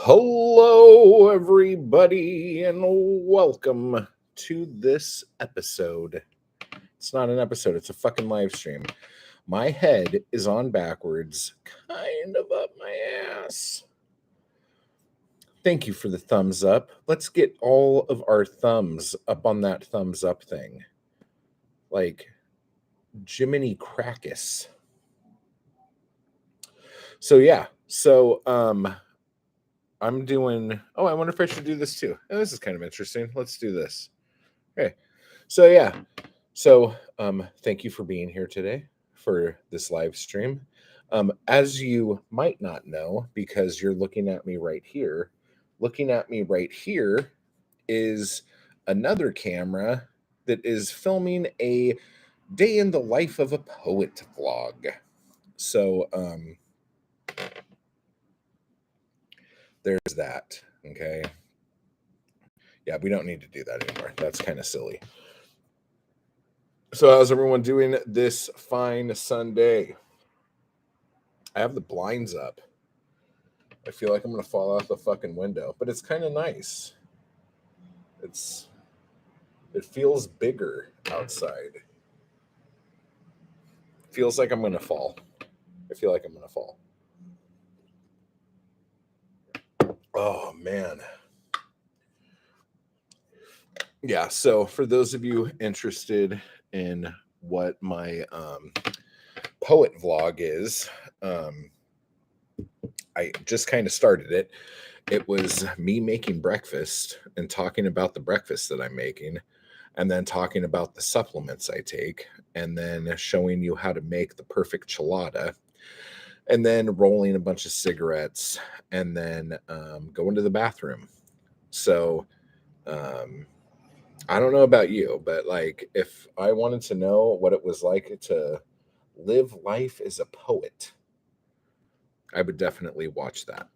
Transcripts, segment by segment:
Hello, everybody, and welcome to this episode. It's not an episode, it's a fucking live stream. My head is on backwards, kind of up my ass. Thank you for the thumbs up. Let's get all of our thumbs up on that thumbs up thing. Like Jiminy Crackus. I'm doing. Oh, I wonder if I should do this too. Oh, this is kind of interesting. Let's do this. Okay. Thank you for being here today for this live stream. As you might not know, because you're looking at me right here, is another camera that is filming a day in the life of a poet vlog. So, there's that. Okay. Yeah, we don't need to do that anymore. That's kind of silly. So, how's everyone doing this fine Sunday? I have the blinds up. I feel like I'm going to fall out the fucking window, but it's kind of nice. It feels bigger outside. Feels like I'm going to fall. I feel like I'm going to fall. Oh, man. Yeah, so for those of you interested in what my poet vlog is, I just kind of started it. It was me making breakfast and talking about the breakfast that I'm making, and then talking about the supplements I take, and then showing you how to make the perfect chelada, and then rolling a bunch of cigarettes, and then going to the bathroom. So I don't know about you, but like if I wanted to know what it was like to live life as a poet, I would definitely watch that.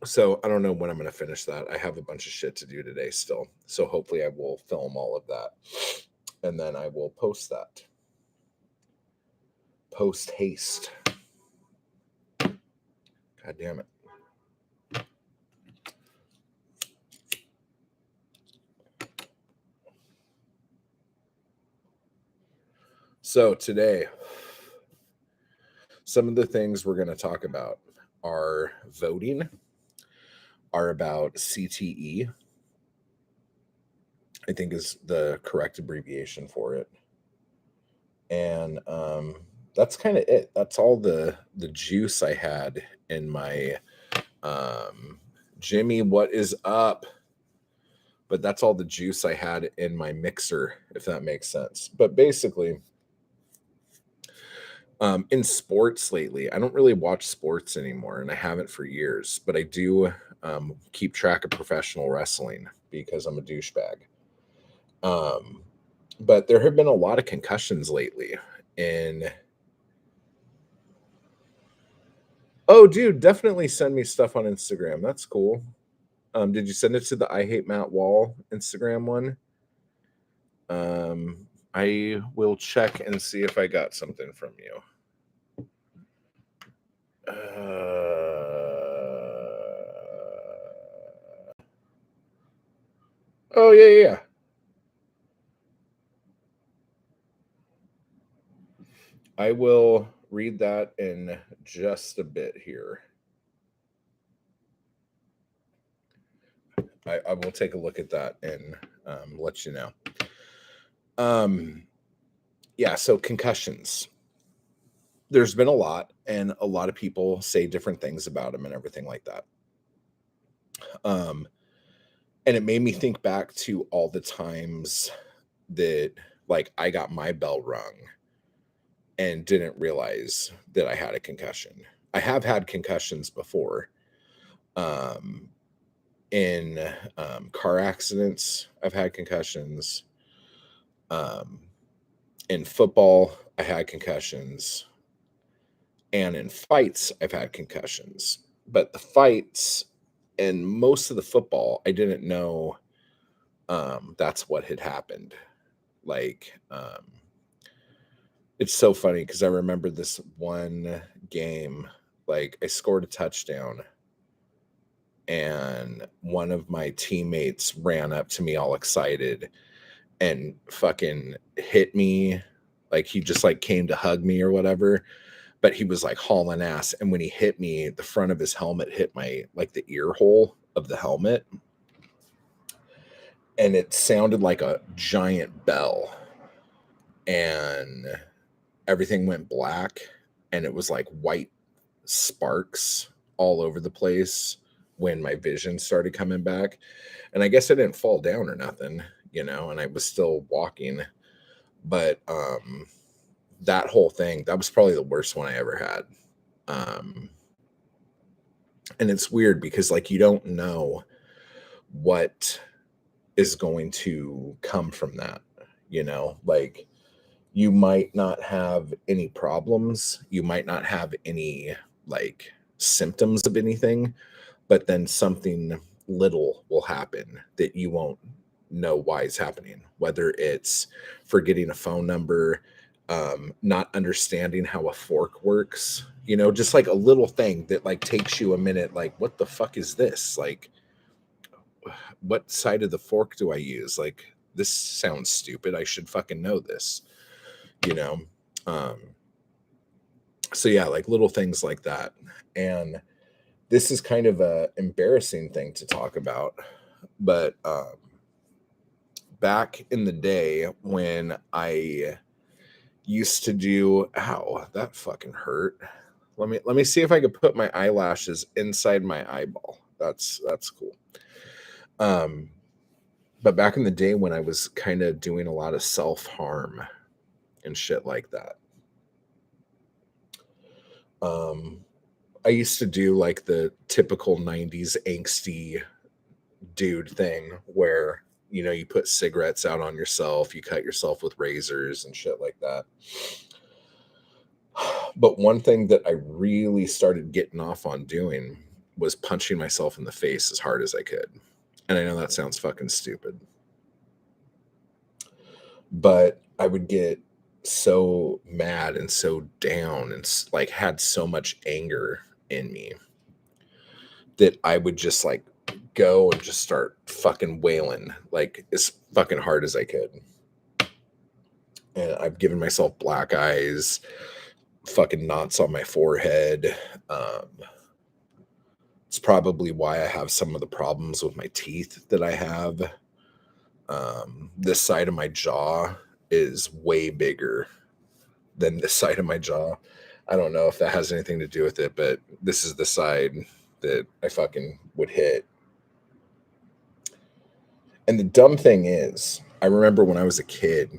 So I don't know when I'm going to finish that. I have a bunch of shit to do today still. So hopefully I will film all of that. And then I will post that. Post haste. God damn it. So today, some of the things we're going to talk about are voting, are about CTE, I think is the correct abbreviation for it. And that's kind of it. That's all the juice I had in my Jimmy, what is up? But that's all the juice I had in my mixer, if that makes sense. But basically, in sports lately, I don't really watch sports anymore, and I haven't for years, but I do keep track of professional wrestling because I'm a douchebag. But there have been a lot of concussions lately. Oh, dude, definitely send me stuff on Instagram. That's cool. Did you send it to the I Hate Matt Wall Instagram one? I will check and see if I got something from you. Oh, yeah. I will read that in just a bit here. I will take a look at that and let you know. Yeah, so concussions. There's been a lot, and a lot of people say different things about them and everything like that. And it made me think back to all the times that like I got my bell rung and didn't realize that I had a concussion. I have had concussions before. In car accidents, I've had concussions. In football, I had concussions. And in fights, I've had concussions. But the fights and most of the football, I didn't know that's what had happened. Like, it's so funny because I remember this one game, like I scored a touchdown and one of my teammates ran up to me all excited and fucking hit me. Like he just like came to hug me or whatever, but he was like hauling ass. And when he hit me, the front of his helmet hit my like the ear hole of the helmet, and it sounded like a giant bell, and everything went black, and it was like white sparks all over the place when my vision started coming back. And I guess I didn't fall down or nothing, and I was still walking. But that whole thing, that was probably the worst one I ever had. And it's weird because like you don't know what is going to come from that, like you might not have any problems, you might not have any like symptoms of anything, but then something little will happen that you won't know why it's happening, whether it's forgetting a phone number, not understanding how a fork works, just like a little thing that like takes you a minute, like what the fuck is this, like what side of the fork do I use, like this sounds stupid, I should fucking know this, you know um so yeah, like little things like that. And this is kind of a embarrassing thing to talk about, but back in the day when I used to do, ow, that fucking hurt. Let me see if I could put my eyelashes inside my eyeball. That's cool. But back in the day when I was kind of doing a lot of self-harm and shit like that, I used to do like the typical 90s angsty dude thing where, you put cigarettes out on yourself, you cut yourself with razors and shit like that. But one thing that I really started getting off on doing was punching myself in the face as hard as I could. And I know that sounds fucking stupid, but I would get so mad and so down and like had so much anger in me that I would just like go and just start fucking wailing like as fucking hard as I could. And I've given myself black eyes, fucking knots on my forehead. It's probably why I have some of the problems with my teeth that I have. This side of my jaw is way bigger than this side of my jaw. I don't know if that has anything to do with it, but this is the side that I fucking would hit. And the dumb thing is, I remember when I was a kid,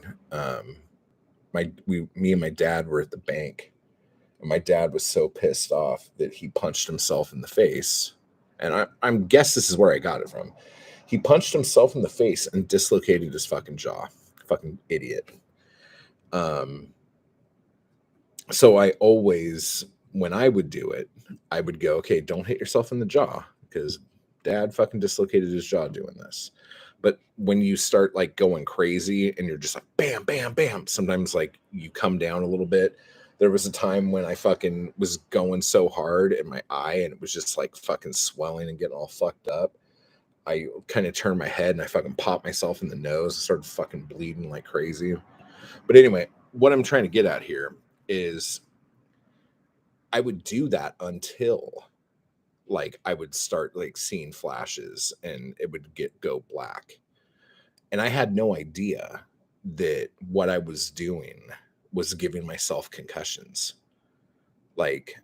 me and my dad were at the bank, and my dad was so pissed off that he punched himself in the face. And I'm guess this is where I got it from. He punched himself in the face and dislocated his fucking jaw. Fucking idiot. So I always, when I would do it, I would go, okay, don't hit yourself in the jaw because dad fucking dislocated his jaw doing this. But when you start like going crazy and you're just like bam, bam, bam, sometimes like you come down a little bit. There was a time when I fucking was going so hard in my eye and it was just like fucking swelling and getting all fucked up. I kind of turned my head and I fucking popped myself in the nose, started fucking bleeding like crazy. But anyway, what I'm trying to get at here is I would do that until like I would start like seeing flashes and it would go black. And I had no idea that what I was doing was giving myself concussions. Like,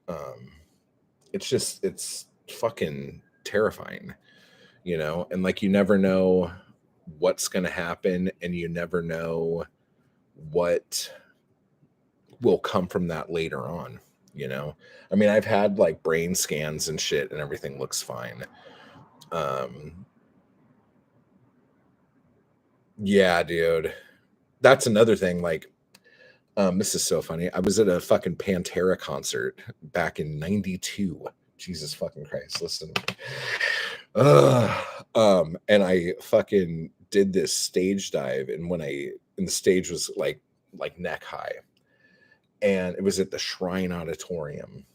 it's fucking terrifying, and like you never know what's going to happen and you never know what will come from that later on. I mean, I've had like brain scans and shit and everything looks fine. Yeah, dude, that's another thing. Like, this is so funny. I was at a fucking Pantera concert back in '92. Jesus fucking Christ, listen. And I fucking did this stage dive, and and the stage was like neck high, and it was at the Shrine Auditorium.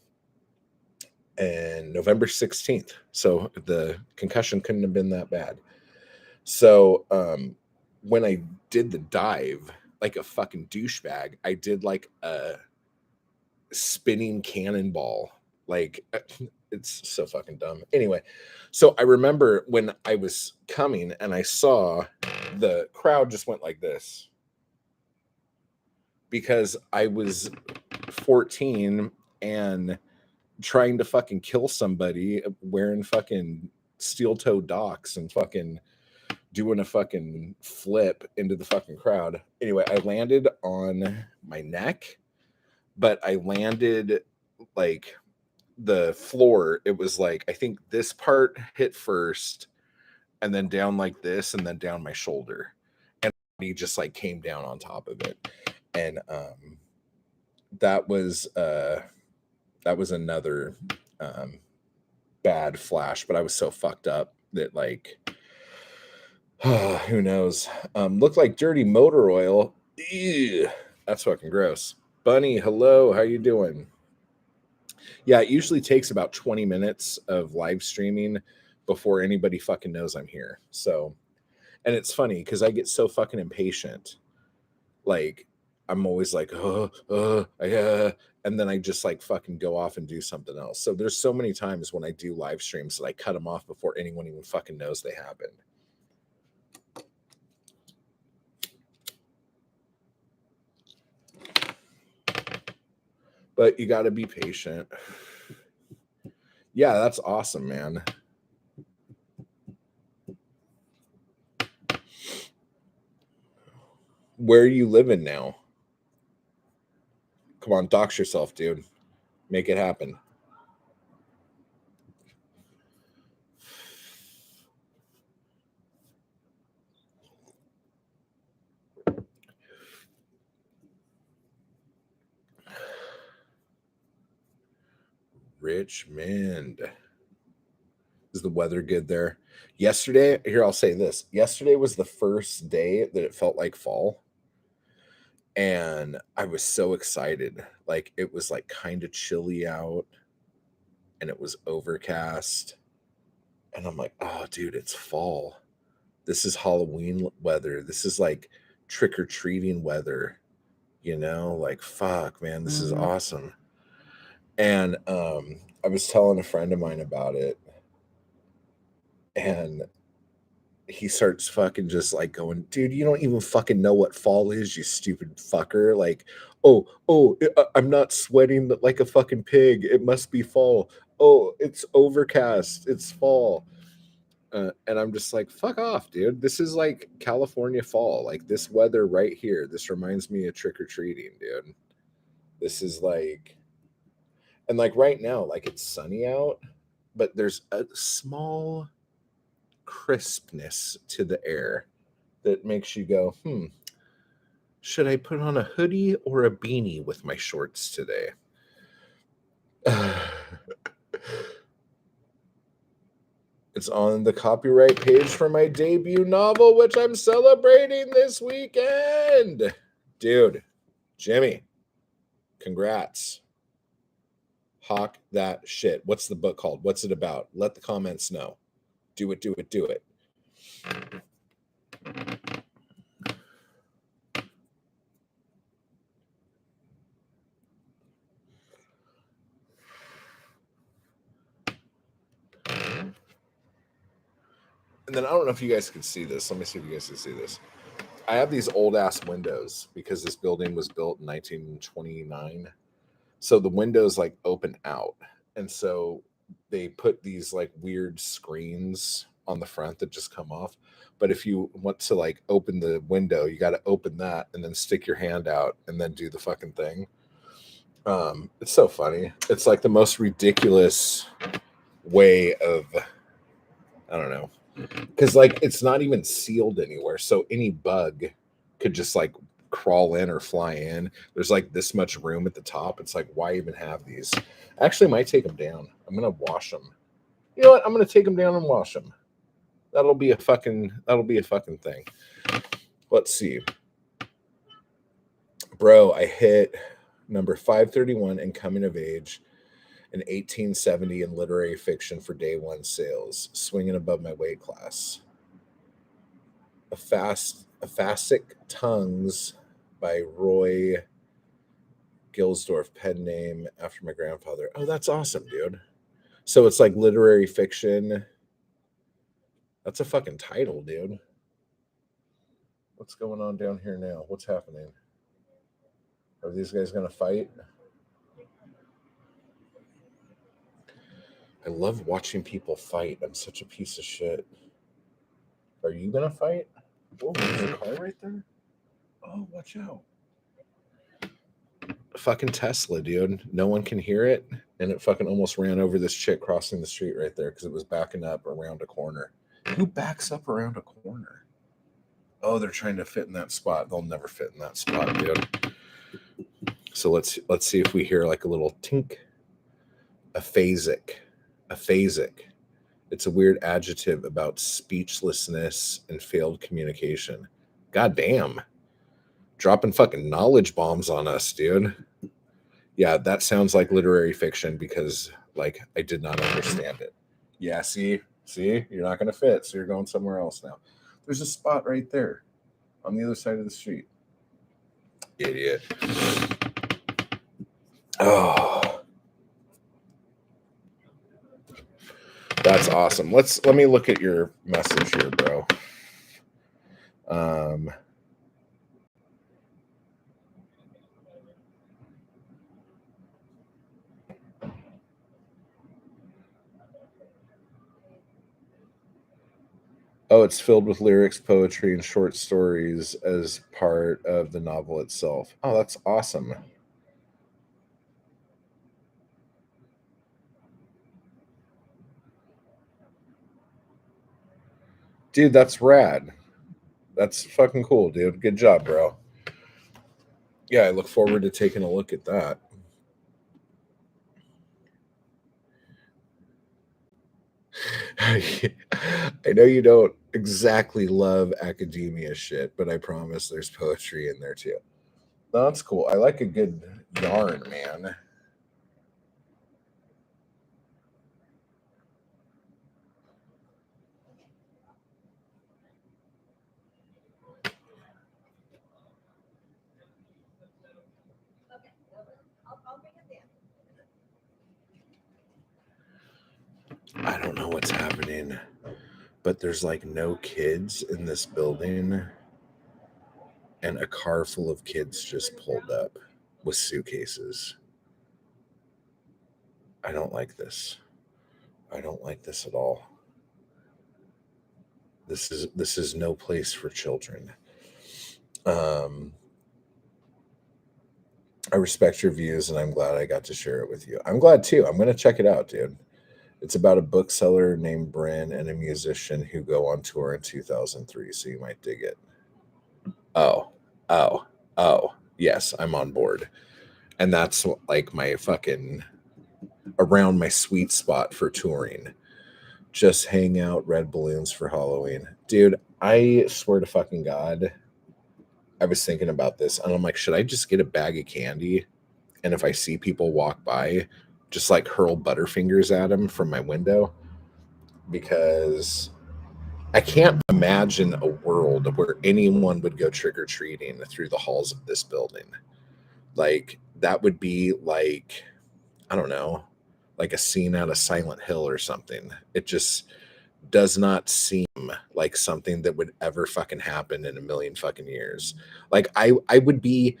and November 16th. So the concussion couldn't have been that bad. So when I did the dive, like a fucking douchebag, I did like a spinning cannonball. Like it's so fucking dumb. Anyway, so I remember when I was coming and I saw the crowd just went like this because I was 14 and trying to fucking kill somebody wearing fucking steel-toed docks and fucking doing a fucking flip into the fucking crowd. Anyway, I landed on my neck, but I landed like the floor. It was like, I think this part hit first and then down like this and then down my shoulder. And he just like came down on top of it. And that was another bad flash, but I was so fucked up that like who knows? Looked like dirty motor oil. Ew, that's fucking gross. Bunny, hello, how you doing? Yeah, it usually takes about 20 minutes of live streaming before anybody fucking knows I'm here. So, and it's funny because I get so fucking impatient. Like, I'm always like, and then I just like fucking go off and do something else. So there's so many times when I do live streams that I cut them off before anyone even fucking knows they happened. But you got to be patient. Yeah, that's awesome, man. Where are you living now? Come on, dox yourself, dude. Make it happen. Richmond. Is the weather good there? Yesterday, here, I'll say this. Yesterday was the first day that it felt like fall. And I was so excited. Like, it was like kind of chilly out and it was overcast. And I'm like, oh, dude, it's fall. This is Halloween weather. This is like trick or treating weather. You know, like, fuck, man, this is awesome. And I was telling a friend of mine about it. And he starts fucking just like going, dude, you don't even fucking know what fall is, you stupid fucker. Like, I'm not sweating like a fucking pig. It must be fall. Oh, it's overcast. It's fall. And I'm just like, fuck off, dude. This is like California fall. Like this weather right here. This reminds me of trick or treating, dude. This is like, and like right now, like it's sunny out, but there's a small crispness to the air that makes you go, should I put on a hoodie or a beanie with my shorts today? It's on the copyright page for my debut novel, which I'm celebrating this weekend. Dude, Jimmy, congrats. Hawk that shit. What's the book called? What's it about? Let the comments know. Do it, do it, do it. And then I don't know if you guys can see this. Let me see if you guys can see this. I have these old ass windows because this building was built in 1929. So the windows like open out. And so they put these like weird screens on the front that just come off. But if you want to like open the window, you got to open that and then stick your hand out and then do the fucking thing. It's so funny. It's like the most ridiculous way of, I don't know, because like it's not even sealed anywhere, so any bug could just like crawl in or fly in. There's like this much room at the top. It's like, why even have these? Actually, might take them down. I'm gonna wash them. You know what? I'm gonna take them down and wash them. That'll be a fucking thing. Let's see, bro. I hit number 531 and coming of age. An 1870 in literary fiction for day one sales. Swinging above my weight class. Aphasic Tongues by Roy Gilsdorf, pen name after my grandfather. Oh, that's awesome, dude. So it's like literary fiction. That's a fucking title, dude. What's going on down here now? What's happening? Are these guys going to fight? I love watching people fight. I'm such a piece of shit. Are you going to fight? Oh, there's a car right there. Oh, watch out. Fucking Tesla, dude. No one can hear it. And it fucking almost ran over this chick crossing the street right there because it was backing up around a corner. Who backs up around a corner? Oh, they're trying to fit in that spot. They'll never fit in that spot, dude. So let's see if we hear like a little tink. Aphasic. It's a weird adjective about speechlessness and failed communication. God damn. Dropping fucking knowledge bombs on us, dude. Yeah, that sounds like literary fiction because like I did not understand it. Yeah, see, you're not going to fit, so you're going somewhere else now. There's a spot right there on the other side of the street. Idiot. Oh, that's awesome. Let me look at your message here, bro. Oh, it's filled with lyrics, poetry, and short stories as part of the novel itself. Oh, that's awesome. Dude, that's rad. That's fucking cool, dude. Good job, bro. Yeah, I look forward to taking a look at that. I know you don't exactly love academia shit, but I promise there's poetry in there too. That's cool. I like a good yarn, man. I don't know what's happening, but there's like no kids in this building, and a car full of kids just pulled up with suitcases. I don't like this. I don't like this at all. This is no place for children. Um, I respect your views, and I'm glad I got to share it with you. I'm glad too. I'm gonna check it out, dude. It's about a bookseller named Bryn and a musician who go on tour in 2003, so you might dig it. Oh, oh, oh, yes, I'm on board. And that's like my fucking around my sweet spot for touring. Just hang out, red balloons for Halloween. Dude, I swear to fucking God, I was thinking about this and I'm like, should I just get a bag of candy? And if I see people walk by, just like hurl Butterfingers at them from my window? Because I can't imagine a world where anyone would go trick or treating through the halls of this building. Like, that would be like, I don't know, like a scene out of Silent Hill or something. It just does not seem like something that would ever fucking happen in a million fucking years. Like, I would be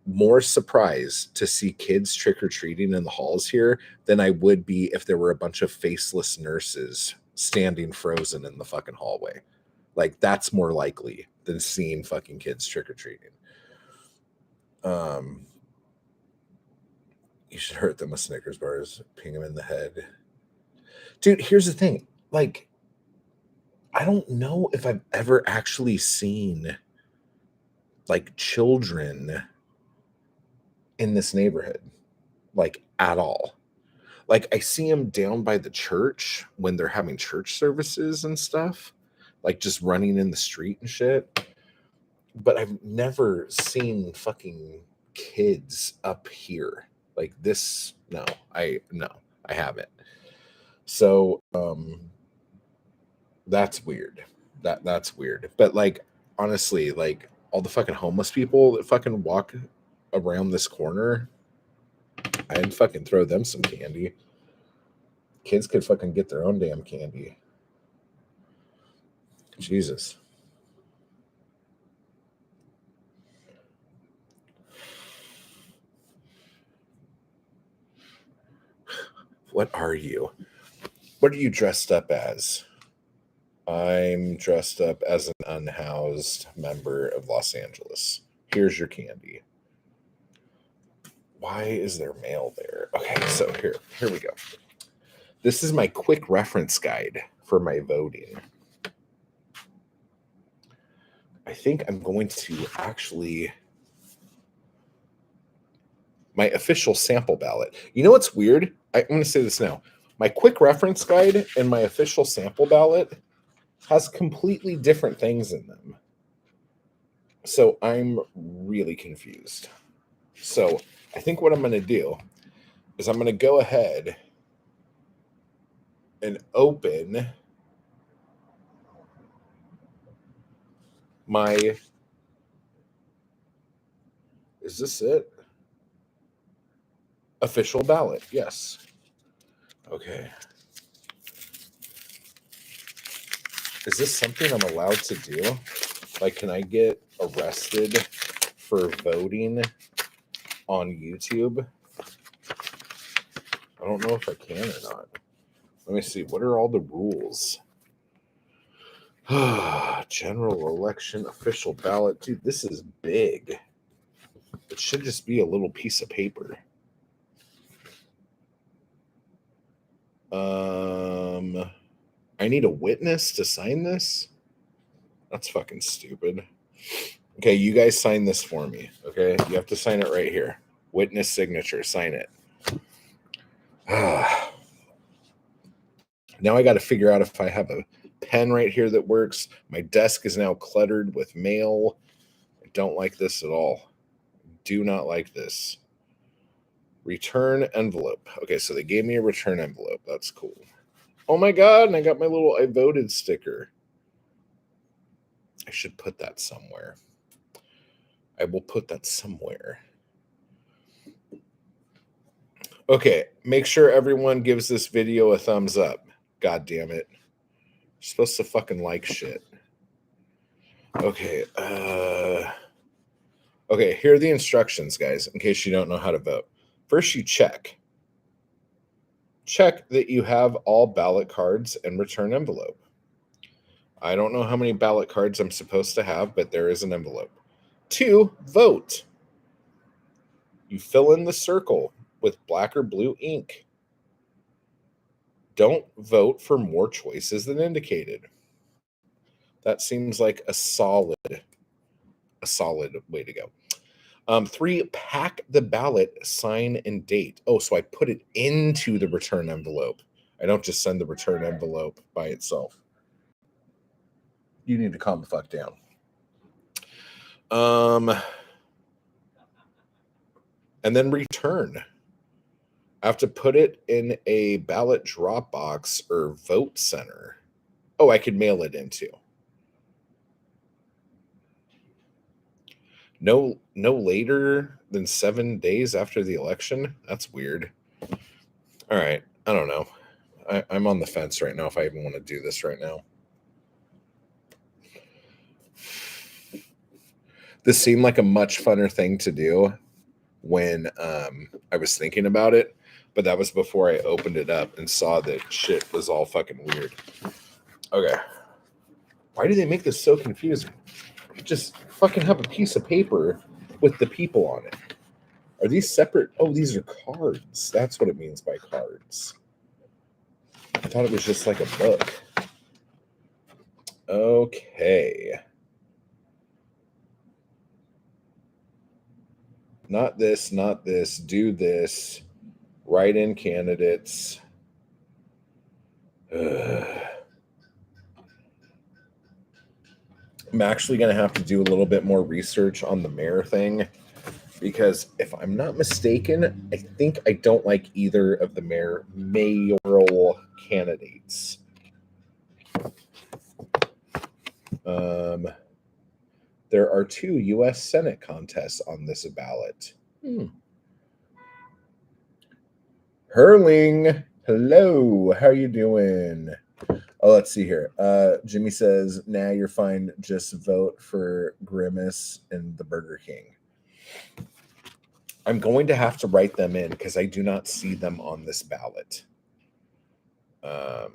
more surprised to see kids trick or treating in the halls here than I would be if there were a bunch of faceless nurses standing frozen in the fucking hallway. Like, that's more likely than seeing fucking kids trick or treating. Um, you should hurt them with Snickers bars, ping them in the head. Dude, here's the thing. Like, I don't know if I've ever actually seen like children in this neighborhood, like at all. Like, I see them down by the church when they're having church services and stuff, like just running in the street and shit. But I've never seen fucking kids up here. Like this, no, I haven't. So that's weird. That's weird. But like honestly, like all the fucking homeless people that fucking walk around this corner, I'd fucking throw them some candy. Kids could fucking get their own damn candy. Jesus. What are you? What are you dressed up as? I'm dressed up as an unhoused member of Los Angeles. Here's your candy. Why is there mail there? Okay, so here we go. This is my quick reference guide for my voting. I think I'm going to actually my official sample ballot. You know what's weird? I'm going to say this now. My quick reference guide and my official sample ballot has completely different things in them. So I'm really confused. So I think what I'm going to do is I'm going to go ahead and open my, is this it? Official ballot, yes. Okay. Is this something I'm allowed to do? Like, can I get arrested for voting on YouTube? I don't know if I can or not. Let me see. What are all the rules? General election, official ballot. Dude, this is big. It should just be a little piece of paper. I need a witness to sign this? That's fucking stupid. Okay, you guys sign this for me. Okay, you have to sign it right here. Witness signature, sign it. Now I got to figure out if I have a pen right here that works. My desk is now cluttered with mail. I don't like this at all. Do not like this. Return envelope. Okay, so they gave me a return envelope. That's cool. Oh my God, and I got my little I voted sticker. I should put that somewhere. I will put that somewhere. Okay, make sure everyone gives this video a thumbs up. God damn it. You're supposed to fucking like shit. Okay, okay, here are the instructions, guys, in case you don't know how to vote. First, you check. Check that you have all ballot cards and return envelope. I don't know how many ballot cards I'm supposed to have, but there is an envelope. 2, vote. You fill in the circle with black or blue ink. Don't vote for more choices than indicated. That seems like a solid way to go. 3, pack the ballot, sign, and date. Oh, so I put it into the return envelope. I don't just send the return envelope by itself. You need to calm the fuck down. And then return. I have to put it in a ballot drop box or vote center. Oh, I could mail it into. No later than 7 days after the election? That's weird. All right. I don't know. I'm on the fence right now if I even want to do this right now. This seemed like a much funner thing to do when I was thinking about it, but that was before I opened it up and saw that shit was all fucking weird. Okay. Why do they make this so confusing? Just fucking have a piece of paper with the people on it. Are these separate? Oh, these are cards. That's what it means by cards. I thought it was just like a book. Okay. Not this, not this. Do this. Write in candidates. I'm actually going to have to do a little bit more research on the mayor thing because if I'm not mistaken, I think I don't like either of the mayoral candidates. There are 2 U.S. Senate contests on this ballot. Hurling, hello, how you doing? Oh, let's see here. Jimmy says, "Nah, you're fine. Just vote for Grimace and the Burger King." I'm going to have to write them in because I do not see them on this ballot. I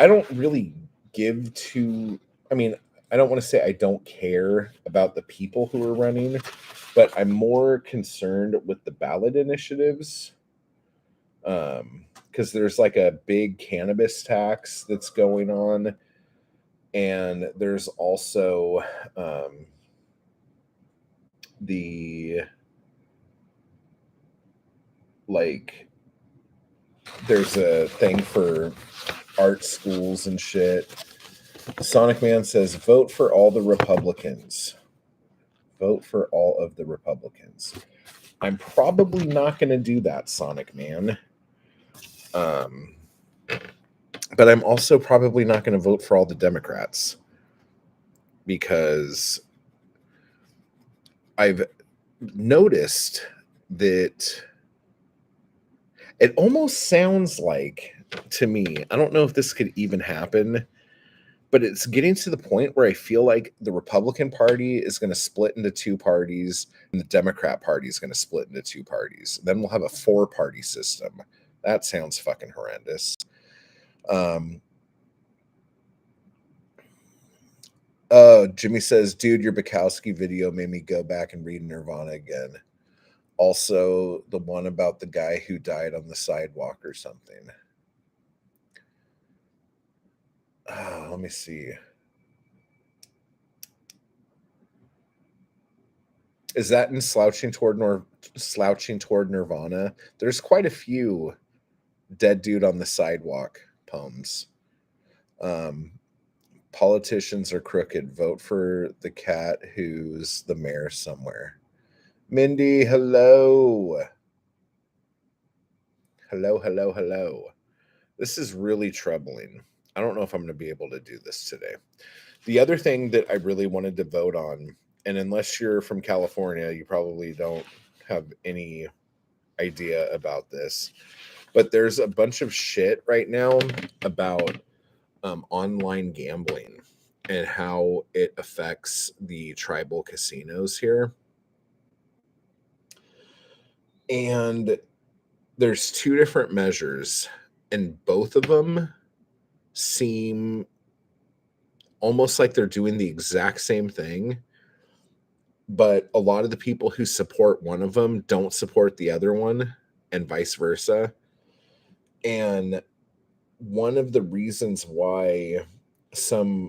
don't really give to. I mean, I don't want to say I don't care about the people who are running, but I'm more concerned with the ballot initiatives. Because there's like a big cannabis tax that's going on, and there's also the like there's a thing for art schools and shit. Sonic Man says, vote for all the Republicans. Vote for all of the Republicans. I'm probably not going to do that, Sonic Man. But I'm also probably not going to vote for all the Democrats because I've noticed that it almost sounds like, to me, I don't know if this could even happen, but it's getting to the point where I feel like the Republican Party is going to split into 2 parties and the Democrat Party is going to split into 2 parties. Then we'll have a 4-party system. That sounds fucking horrendous. Jimmy says, dude, your Bukowski video made me go back and read Nirvana again. Also, the one about the guy who died on the sidewalk or something. Let me see. Is that in Slouching Toward Nirvana? There's quite a few Dead Dude on the Sidewalk poems. Politicians are crooked. Vote for the cat who's the mayor somewhere. Mindy, hello. Hello. This is really troubling. I don't know if I'm going to be able to do this today. The other thing that I really wanted to vote on, and unless you're from California, you probably don't have any idea about this, but there's a bunch of shit right now about online gambling and how it affects the tribal casinos here. And there's 2 different measures, and both of them seem almost like they're doing the exact same thing, but a lot of the people who support one of them don't support the other one, and vice versa. And one of the reasons why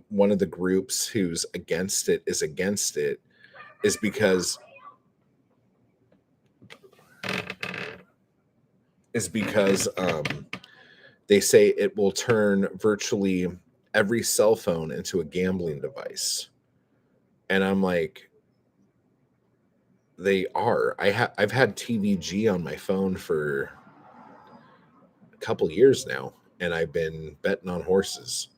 one of the groups who's against it is because they say it will turn virtually every cell phone into a gambling device. And I'm like, they are. I've had TVG on my phone for a couple years now, and I've been betting on horses.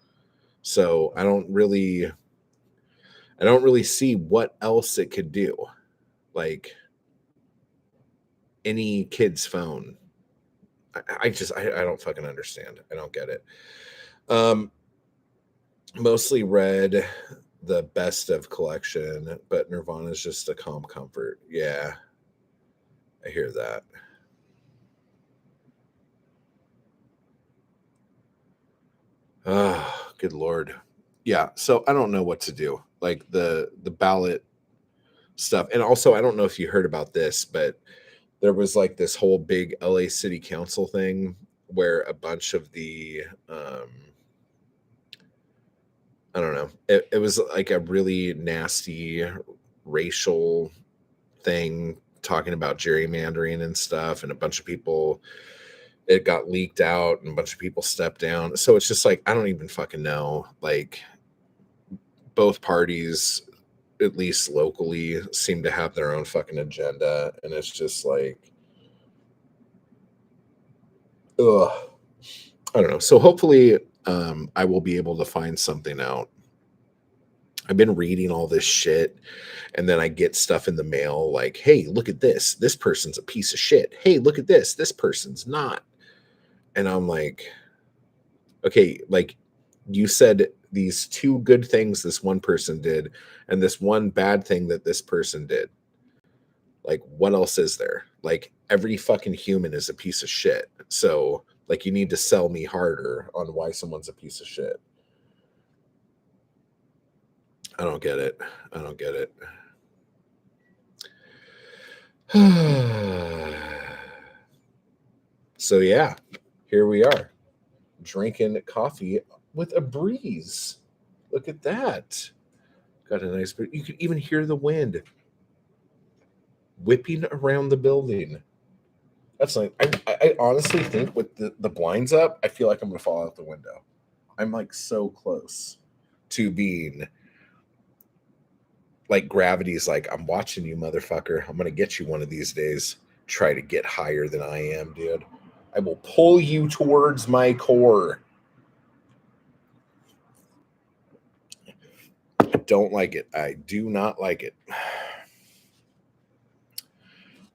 So I don't really see what else it could do. Like any kid's phone. I don't fucking understand. I don't get it. Mostly read the best of collection, but Nirvana is just a calm comfort. Yeah, I hear that. Oh, good Lord. Yeah, so I don't know what to do. Like the ballot stuff. And also, I don't know if you heard about this, but there was like this whole big LA City Council thing where a bunch of the I don't know. It was like a really nasty racial thing talking about gerrymandering and stuff, and a bunch of people, it got leaked out and a bunch of people stepped down. So it's just like, I don't even fucking know. Like both parties at least locally, seem to have their own fucking agenda, and it's just like, ugh. I don't know. So hopefully, I will be able to find something out. I've been reading all this shit, and then I get stuff in the mail like, "Hey, look at this. This person's a piece of shit. Hey, look at this. This person's not." And I'm like, okay, like you said these two good things this one person did and this one bad thing that this person did. Like, what else is there? Like, every fucking human is a piece of shit. So, like, you need to sell me harder on why someone's a piece of shit. I don't get it. I don't get it. So, yeah, here we are drinking coffee with a breeze. Look at that. Got a nice, you can even hear the wind whipping around the building. That's like, I honestly think with the blinds up, I feel like I'm going to fall out the window. I'm like so close to being like gravity's like, I'm watching you, motherfucker. I'm going to get you one of these days. Try to get higher than I am, dude. I will pull you towards my core. I don't like it. I do not like it.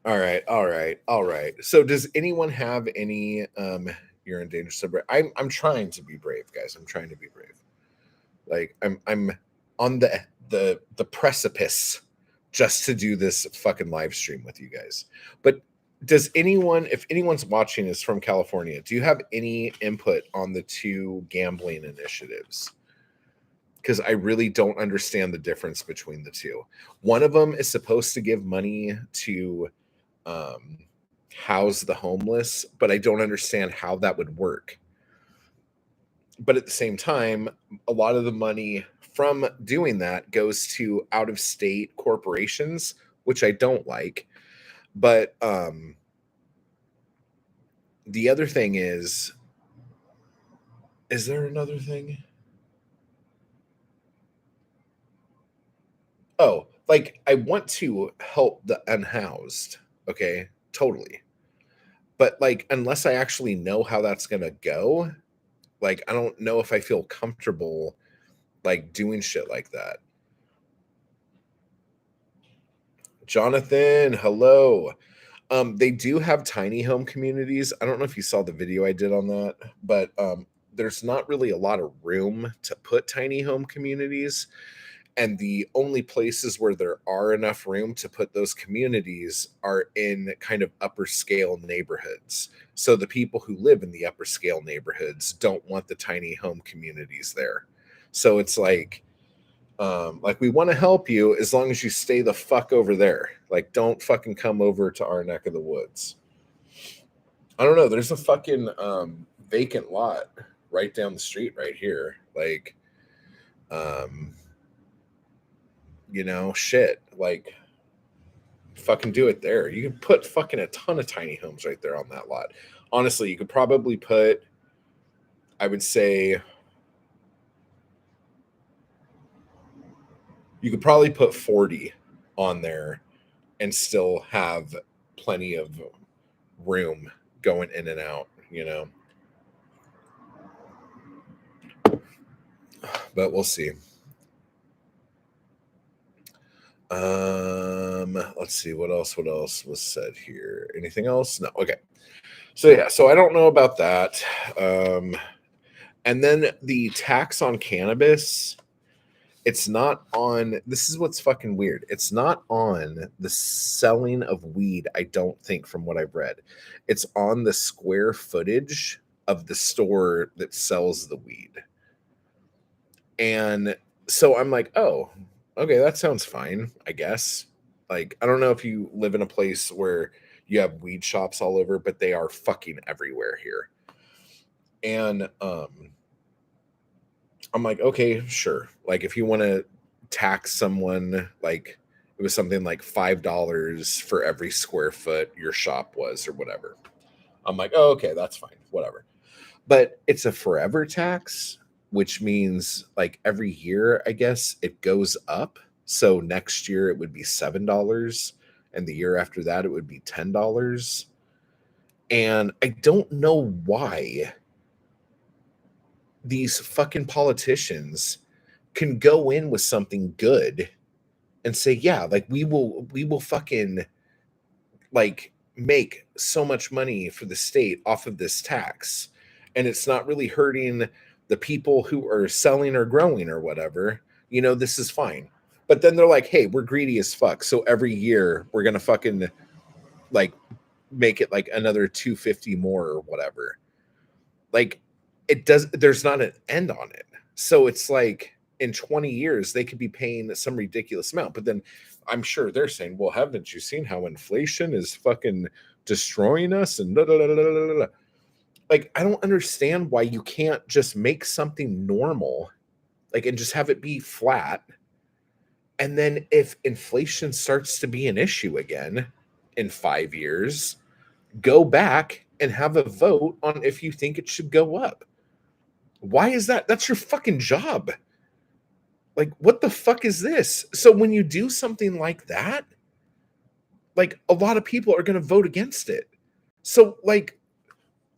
All right. So does anyone have any you're in danger subreddit? I'm trying to be brave, guys. I'm trying to be brave. Like I'm on the precipice just to do this fucking live stream with you guys. But does anyone, if anyone's watching is from California, do you have any input on the two gambling initiatives? Because I really don't understand the difference between the two. One of them is supposed to give money to house the homeless, but I don't understand how that would work. But at the same time, a lot of the money from doing that goes to out of state corporations, which I don't like. But the other thing is there another thing? Oh, like I want to help the unhoused. Okay, totally. But like, unless I actually know how that's going to go, like, I don't know if I feel comfortable like doing shit like that. Jonathan, hello. They do have tiny home communities. I don't know if you saw the video I did on that, but there's not really a lot of room to put tiny home communities. And the only places where there are enough room to put those communities are in kind of upper scale neighborhoods. So the people who live in the upper scale neighborhoods don't want the tiny home communities there. So it's like we want to help you as long as you stay the fuck over there. Like, don't fucking come over to our neck of the woods. I don't know. There's a fucking vacant lot right down the street right here. Like, shit. Like, fucking do it there. You can put fucking a ton of tiny homes right there on that lot. Honestly, you could probably put, I would say, you could probably put 40 on there and still have plenty of room going in and out, but we'll see. Let's see what else was said here. Anything else? No. Okay. So yeah, so I don't know about that. And then the tax on cannabis, it's not on, this is what's fucking weird. It's not on the selling of weed, I don't think, from what I've read. It's on the square footage of the store that sells the weed. And so I'm like, oh, okay, that sounds fine, I guess. Like, I don't know if you live in a place where you have weed shops all over, but they are fucking everywhere here. And I'm like, okay, sure. Like, if you want to tax someone, like it was something like $5 for every square foot your shop was or whatever. I'm like, oh, okay, that's fine, whatever. But it's a forever tax, which means like every year, I guess it goes up. So next year it would be $7, and the year after that it would be $10. And I don't know why these fucking politicians can go in with something good and say, yeah, like we will fucking like make so much money for the state off of this tax, and it's not really hurting the people who are selling or growing or whatever. This is fine. But then they're like, hey, we're greedy as fuck, so every year we're gonna fucking like make it like another 250 more or whatever. Like, there's not an end on it. So it's like in 20 years they could be paying some ridiculous amount, but then I'm sure they're saying, well, haven't you seen how inflation is fucking destroying us and da, da, da, da, da, da. Like, I don't understand why you can't just make something normal, like, and just have it be flat. And then if inflation starts to be an issue again in 5 years, go back and have a vote on if you think it should go up. Why is that? That's your fucking job. Like, what the fuck is this? So when you do something like that, like, a lot of people are going to vote against it. So, like,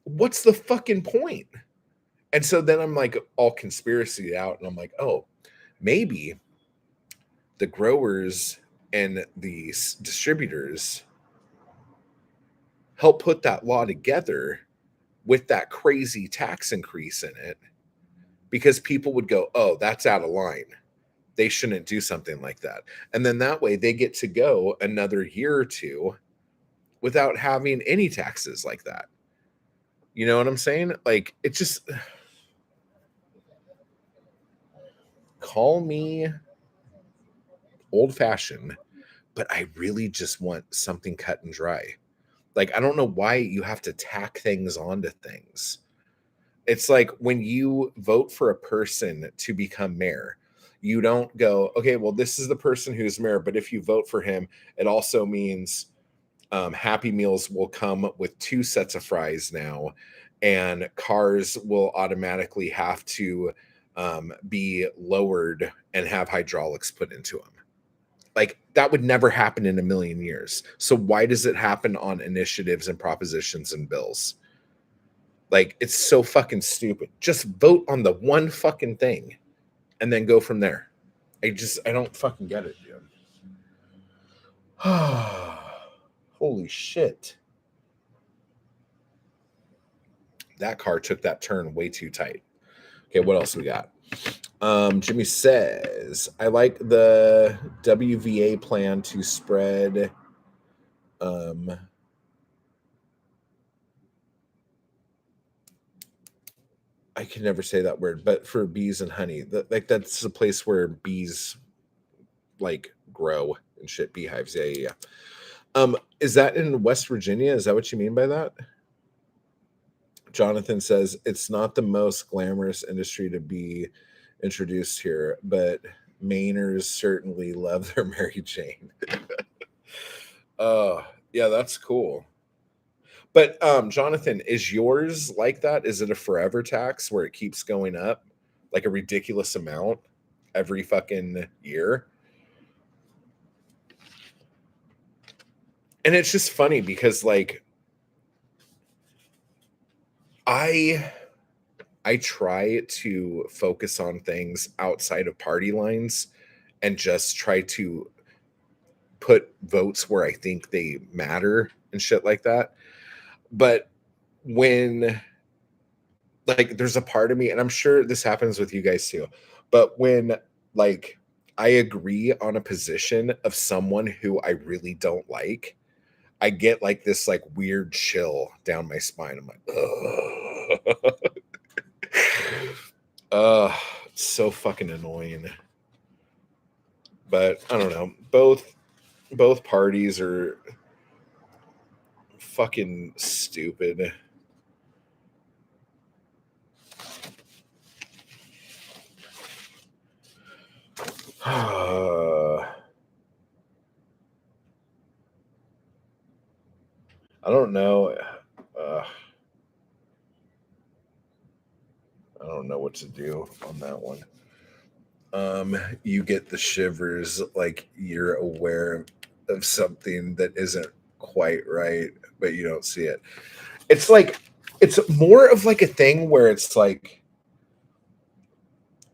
what's the fucking point? And so then I'm like all conspiracy out, and I'm like, oh, maybe the growers and the distributors help put that law together with that crazy tax increase in it, because people would go, oh, that's out of line. They shouldn't do something like that. And then that way they get to go another year or two without having any taxes like that. You know what I'm saying? Like, it just, call me old fashioned, but I really just want something cut and dry. Like, I don't know why you have to tack things onto things. It's like when you vote for a person to become mayor, you don't go, okay, well, this is the person who's mayor, but if you vote for him, it also means Happy Meals will come with 2 sets of fries now, and cars will automatically have to be lowered and have hydraulics put into them. Like, that would never happen in a million years. So why does it happen on initiatives and propositions and bills? Like, it's so fucking stupid. Just vote on the one fucking thing and then go from there. I don't fucking get it, dude. Holy shit. That car took that turn way too tight. Okay, what else we got? Jimmy says, I like the WVA plan to spread I can never say that word, but for bees and honey. That's a place where bees like grow and shit, beehives. Yeah, yeah, yeah. Is that in West Virginia? Is that what you mean by that? Jonathan says it's not the most glamorous industry to be introduced here, but Mainers certainly love their Mary Jane. Yeah, that's cool. But Jonathan, is yours like that? Is it a forever tax where it keeps going up like a ridiculous amount every fucking year? And it's just funny because like I try to focus on things outside of party lines and just try to put votes where I think they matter and shit like that. But when like there's a part of me, and I'm sure this happens with you guys too, but when like I agree on a position of someone who I really don't like, I get like this like weird chill down my spine. I'm like, ugh. It's so fucking annoying. But I don't know. Both parties are fucking stupid. I don't know. I don't know what to do on that one. You get the shivers, like you're aware of something that isn't quite right, but you don't see it. It's like it's more of like a thing where it's like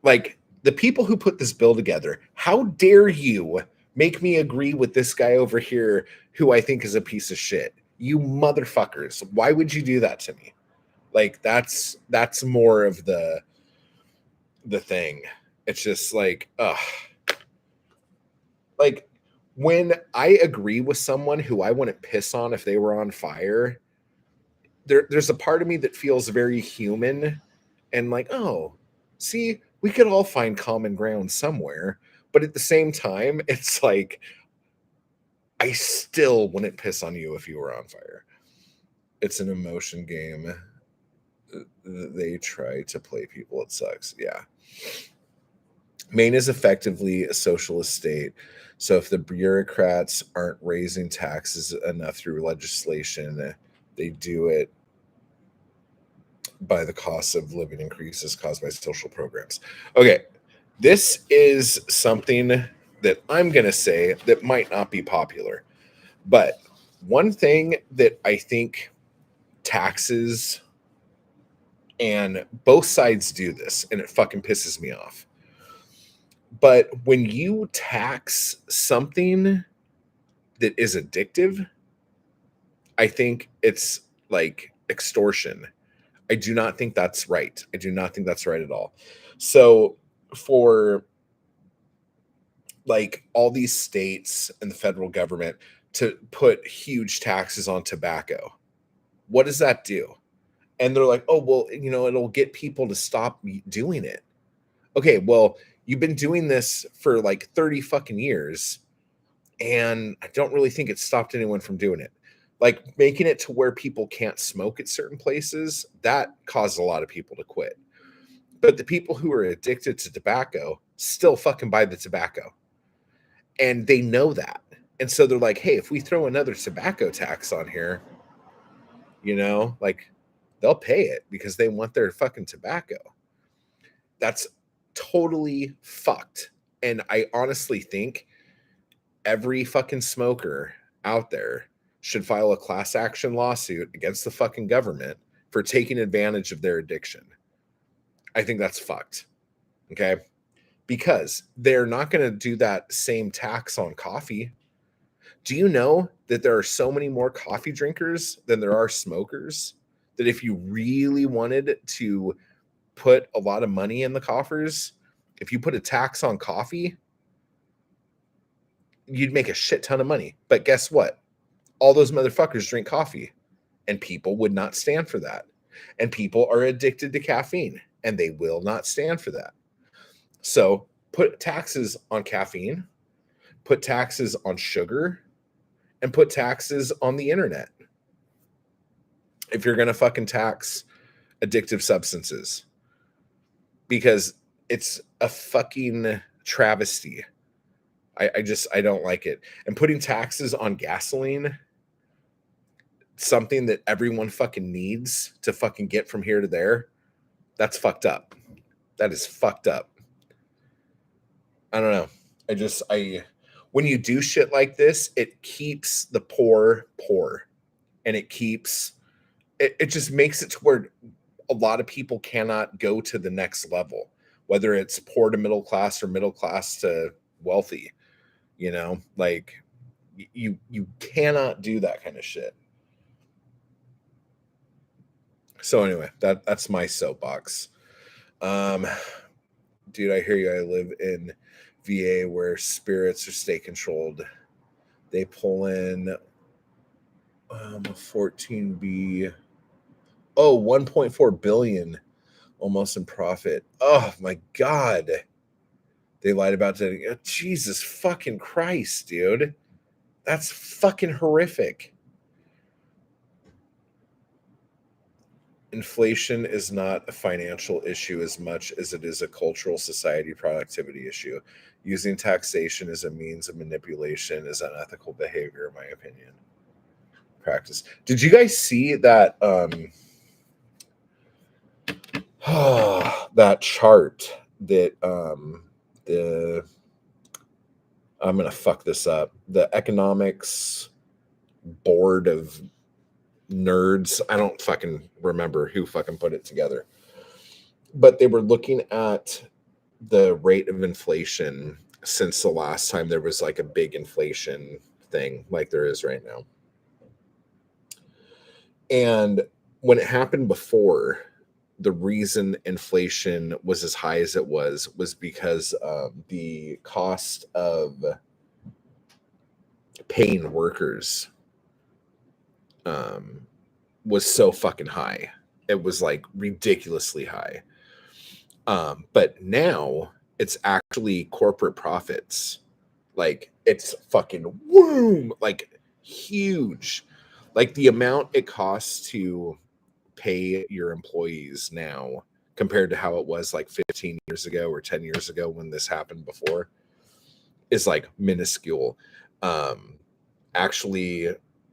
the people who put this bill together, how dare you make me agree with this guy over here who I think is a piece of shit? You motherfuckers. Why would you do that to me? Like that's more of the thing. It's just like, ugh. Like when I agree with someone who I wouldn't piss on if they were on fire, there's a part of me that feels very human and like, oh, see, we could all find common ground somewhere. But at the same time, it's like I still wouldn't piss on you if you were on fire. It's an emotion game. They try to play people. It sucks. Yeah. Maine is effectively a socialist state. So if the bureaucrats aren't raising taxes enough through legislation, they do it by the cost of living increases caused by social programs. Okay, this is something that I'm going to say that might not be popular. But one thing that I think taxes, and both sides do this, and it fucking pisses me off. But when you tax something that is addictive, I think it's like extortion. I do not think that's right. I do not think that's right at all. So for like all these states and the federal government to put huge taxes on tobacco, what does that do? And they're like, oh, well, it'll get people to stop doing it. Okay, well, you've been doing this for like 30 fucking years, and I don't really think it stopped anyone from doing it. Like making it to where people can't smoke at certain places, that caused a lot of people to quit. But the people who are addicted to tobacco still fucking buy the tobacco. And they know that. And so they're like, hey, if we throw another tobacco tax on here, like they'll pay it because they want their fucking tobacco. That's totally fucked. And I honestly think every fucking smoker out there should file a class action lawsuit against the fucking government for taking advantage of their addiction. I think that's fucked. Okay. Because they're not going to do that same tax on coffee. Do you know that there are so many more coffee drinkers than there are smokers? That if you really wanted to put a lot of money in the coffers, if you put a tax on coffee, you'd make a shit ton of money. But guess what? All those motherfuckers drink coffee, and people would not stand for that. And people are addicted to caffeine, and they will not stand for that. So put taxes on caffeine, put taxes on sugar, and put taxes on the internet. If you're going to fucking tax addictive substances, because it's a fucking travesty. I don't like it. And putting taxes on gasoline, something that everyone fucking needs to fucking get from here to there, that's fucked up. That is fucked up. I don't know. When you do shit like this, it keeps the poor poor, and it just makes it to where a lot of people cannot go to the next level, whether it's poor to middle class or middle class to wealthy. Like you cannot do that kind of shit. So anyway, that's my soapbox. Dude, I hear you. I live in VA where spirits are state controlled. They pull in 14B. Oh, 1.4 billion almost in profit. Oh my God. They lied about that. Jesus fucking Christ, dude. That's fucking horrific. Inflation is not a financial issue as much as it is a cultural society productivity issue. Using taxation as a means of manipulation is unethical behavior, in my opinion. Practice. Did you guys see that that chart that the I'm gonna fuck this up. The economics board of nerds. I don't fucking remember who fucking put it together. But they were looking at the rate of inflation since the last time there was like a big inflation thing like there is right now. And when it happened before, the reason inflation was as high as it was because the cost of paying workers was so fucking high. It was like ridiculously high. But now it's actually corporate profits. Like it's fucking boom, like huge. Like the amount it costs to pay your employees now compared to how it was like 15 years ago or 10 years ago when this happened before is like minuscule. Actually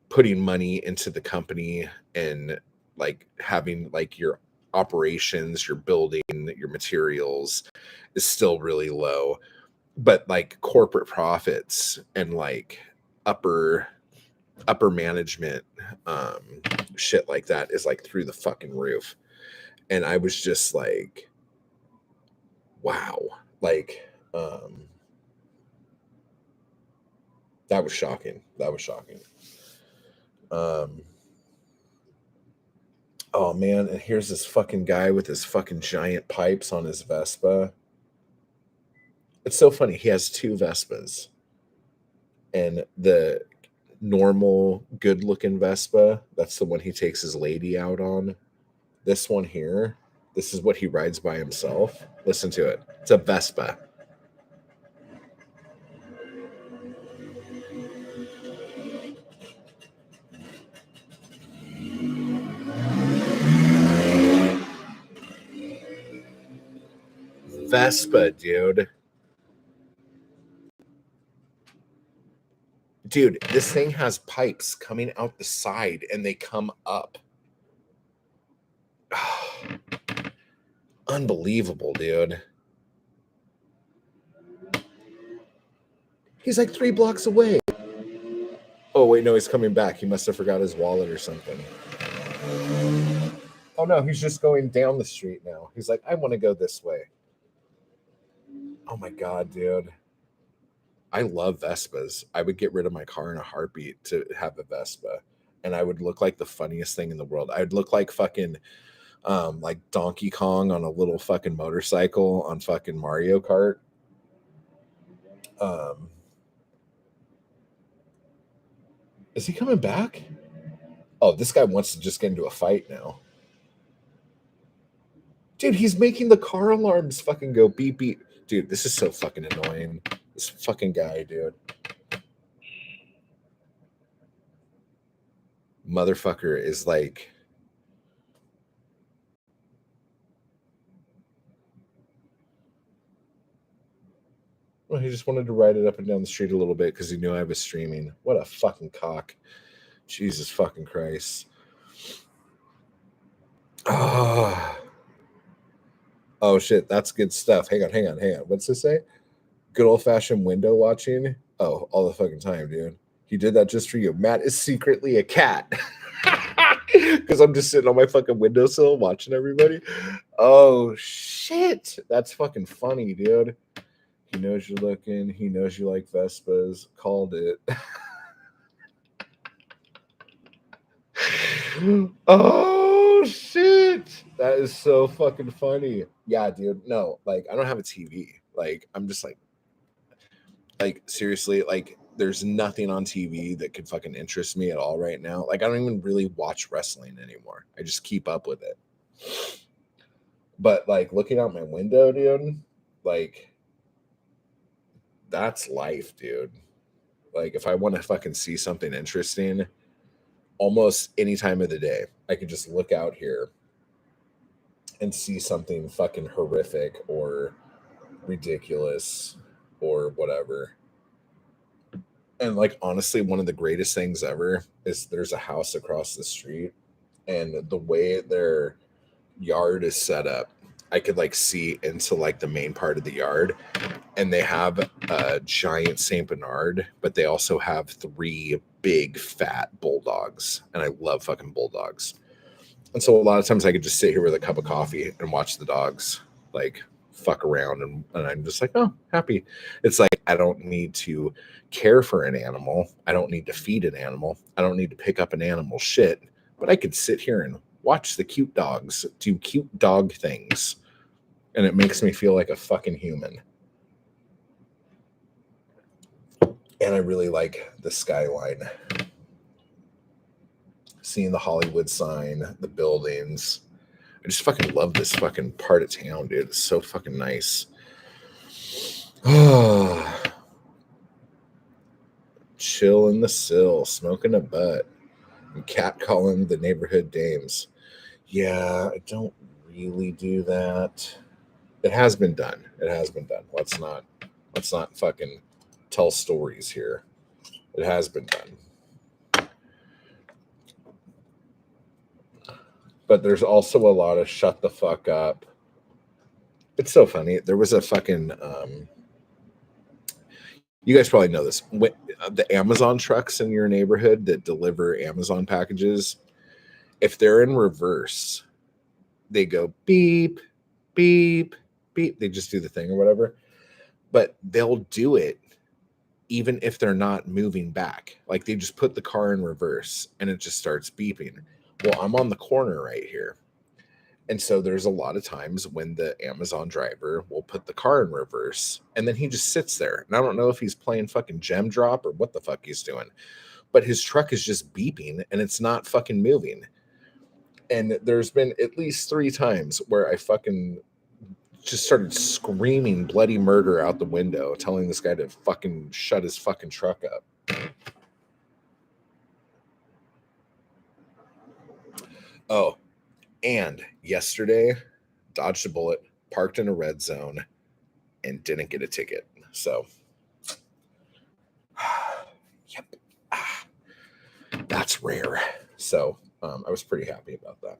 putting money into the company and like having like your operations, your building, your materials is still really low. But like corporate profits and like upper management shit like that is like through the fucking roof. And I was just like, wow. Like that was shocking. That was shocking. Oh man, and here's this fucking guy with his fucking giant pipes on his Vespa. It's so funny. He has two Vespas. And the normal good looking Vespa, that's the one he takes his lady out on. This one here, this is what he rides by himself. Listen to it. It's a Vespa. Vespa, dude. Dude, this thing has pipes coming out the side and they come up. Unbelievable, dude. He's like 3 blocks away. Oh, wait, no, he's coming back. He must have forgot his wallet or something. Oh, no, he's just going down the street now. He's like, I want to go this way. Oh, my God, dude. I love Vespas. I would get rid of my car in a heartbeat to have a Vespa. And I would look like the funniest thing in the world. I'd look like fucking like Donkey Kong on a little fucking motorcycle on fucking Mario Kart. Is he coming back? Oh, this guy wants to just get into a fight now. Dude, he's making the car alarms fucking go beep beep. Dude, this is so fucking annoying. This fucking guy, dude. Motherfucker is like, well, he just wanted to ride it up and down the street a little bit because he knew I was streaming. What a fucking cock. Jesus fucking Christ. Oh shit, that's good stuff. Hang on. What's this say? Good old fashioned window watching. Oh, all the fucking time, dude. He did that just for you. Matt is secretly a cat. Because I'm just sitting on my fucking windowsill watching everybody. Oh shit. That's fucking funny, dude. He knows you're looking. He knows you like Vespas. Called it. Oh shit. That is so fucking funny. Yeah, dude. No, like I don't have a TV. Like I'm just like seriously, like there's nothing on TV that could fucking interest me at all right now. Like I don't even really watch wrestling anymore. I just keep up with it. But like looking out my window, dude, like that's life, dude. Like if I want to fucking see something interesting, almost any time of the day, I could just look out here and see something fucking horrific or ridiculous or whatever. And like honestly, one of the greatest things ever is there's a house across the street, and the way their yard is set up I could like see into like the main part of the yard, and they have a giant Saint Bernard, but they also have 3 big fat bulldogs, and I love fucking bulldogs. And so a lot of times I could just sit here with a cup of coffee and watch the dogs like fuck around, and I'm just like, oh, happy. It's like I don't need to care for an animal. I don't need to feed an animal. I don't need to pick up an animal shit, but I could sit here and watch the cute dogs do cute dog things. And it makes me feel like a fucking human. And I really like the skyline. Seeing the Hollywood sign, the buildings. I just fucking love this fucking part of town, dude. It's so fucking nice. Chill in the sill, smoking a butt, and catcalling the neighborhood dames. Yeah, I don't really do that. It has been done. It has been done. Let's not fucking tell stories here. It has been done. But there's also a lot of shut the fuck up. It's so funny. There was a fucking you guys probably know this. When, the Amazon trucks in your neighborhood that deliver Amazon packages, if they're in reverse, they go beep, beep, beep. They just do the thing or whatever. But they'll do it even if they're not moving back. Like they just put the car in reverse and it just starts beeping. Well, I'm on the corner right here. And so there's a lot of times when the Amazon driver will put the car in reverse and then he just sits there. And I don't know if he's playing fucking gem drop or what the fuck he's doing, but his truck is just beeping and it's not fucking moving. And there's been at least 3 times where I fucking just started screaming bloody murder out the window, telling this guy to fucking shut his fucking truck up. Oh, and yesterday, dodged a bullet, parked in a red zone, and didn't get a ticket. So, yep, that's rare. So, I was pretty happy about that.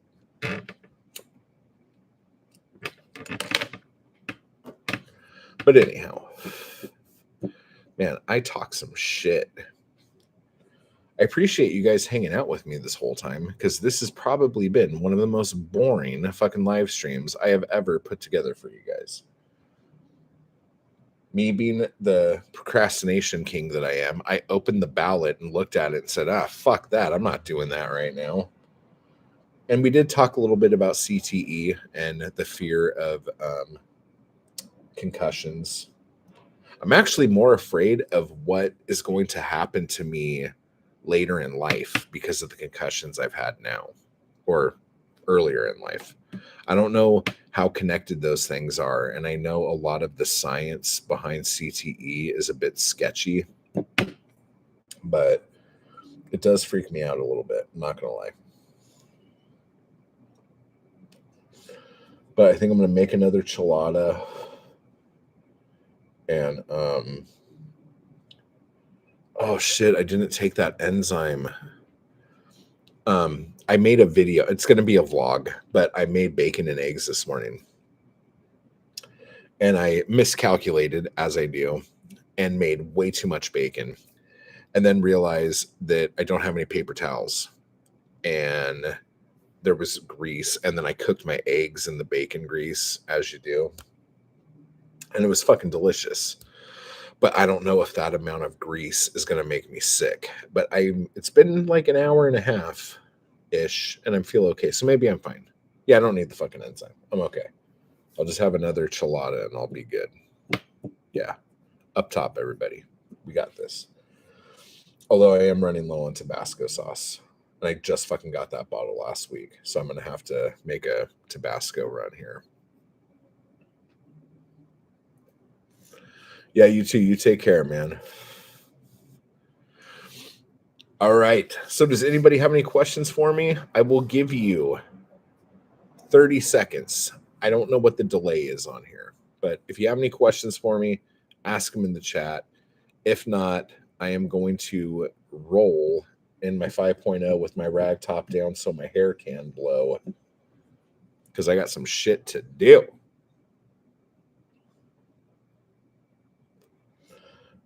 But anyhow, man, I talk some shit. I appreciate you guys hanging out with me this whole time because this has probably been one of the most boring fucking live streams I have ever put together for you guys. Me being the procrastination king that I am, I opened the ballot and looked at it and said, fuck that. I'm not doing that right now. And we did talk a little bit about CTE and the fear of concussions. I'm actually more afraid of what is going to happen to me later in life because of the concussions I've had now or earlier in life. I don't know how connected those things are, and I know a lot of the science behind CTE is a bit sketchy, but it does freak me out a little bit, I'm not gonna lie. But I think I'm gonna make another chilada, and oh shit, I didn't take that enzyme. I made a video. It's going to be a vlog, but I made bacon and eggs this morning. And I miscalculated, as I do, and made way too much bacon. And then realized that I don't have any paper towels. And there was grease. And then I cooked my eggs in the bacon grease, as you do. And it was fucking delicious. But I don't know if that amount of grease is going to make me sick. But it's been like an hour and a half ish, and I feel okay. So maybe I'm fine. Yeah, I don't need the fucking enzyme. I'm okay. I'll just have another chilada and I'll be good. Yeah. Up top, everybody. We got this. Although I am running low on Tabasco sauce. And I just fucking got that bottle last week. So I'm going to have to make a Tabasco run here. Yeah, you too. You take care, man. All right. So does anybody have any questions for me? I will give you 30 seconds. I don't know what the delay is on here, but if you have any questions for me, ask them in the chat. If not, I am going to roll in my 5.0 with my rag top down so my hair can blow because I got some shit to do.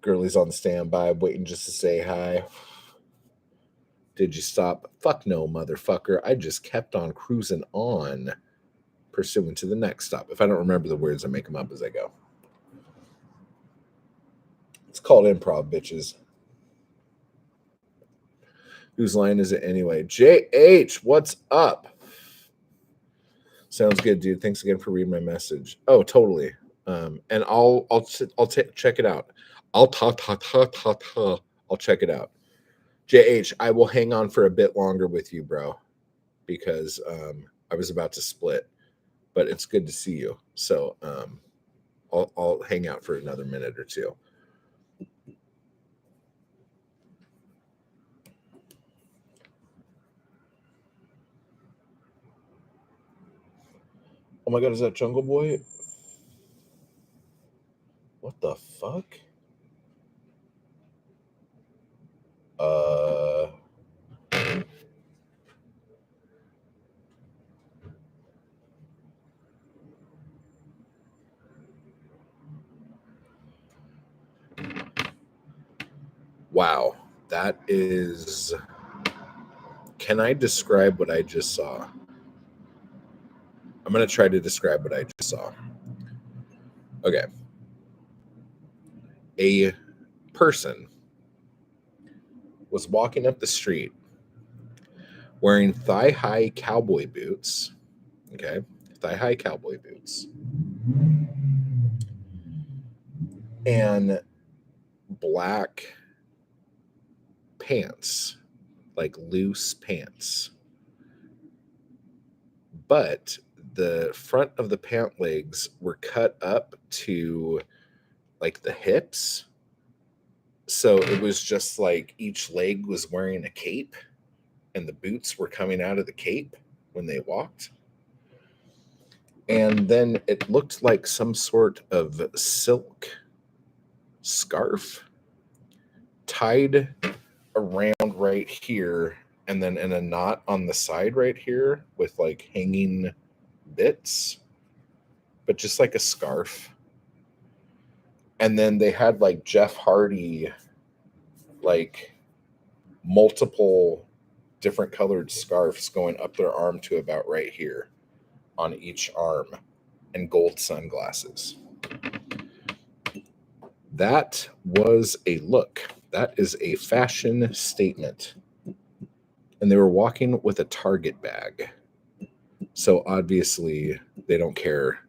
Girlie's on standby, waiting just to say hi. Did you stop? Fuck no, motherfucker. I just kept on cruising on, pursuing to the next stop. If I don't remember the words, I make them up as I go. It's called improv, bitches. Whose line is it anyway? JH, what's up? Sounds good, dude. Thanks again for reading my message. Oh, totally. And I'll check it out. I'll check it out. JH, I will hang on for a bit longer with you, bro, because I was about to split, but it's good to see you. So I'll hang out for another minute or two. Oh my God, is that Jungle Boy? What the fuck? Wow, that is... Can I describe what I just saw? I'm going to try to describe what I just saw. Okay. A person was walking up the street wearing thigh-high cowboy boots. Okay. Thigh-high cowboy boots. And black pants, like loose pants. But the front of the pant legs were cut up to like the hips. So it was just like each leg was wearing a cape and the boots were coming out of the cape when they walked. And then it looked like some sort of silk scarf tied around right here and then in a knot on the side right here with like hanging bits, but just like a scarf. And then they had like Jeff Hardy, like multiple different colored scarves going up their arm to about right here on each arm, and gold sunglasses. That was a look. That is a fashion statement. And they were walking with a Target bag. So obviously they don't care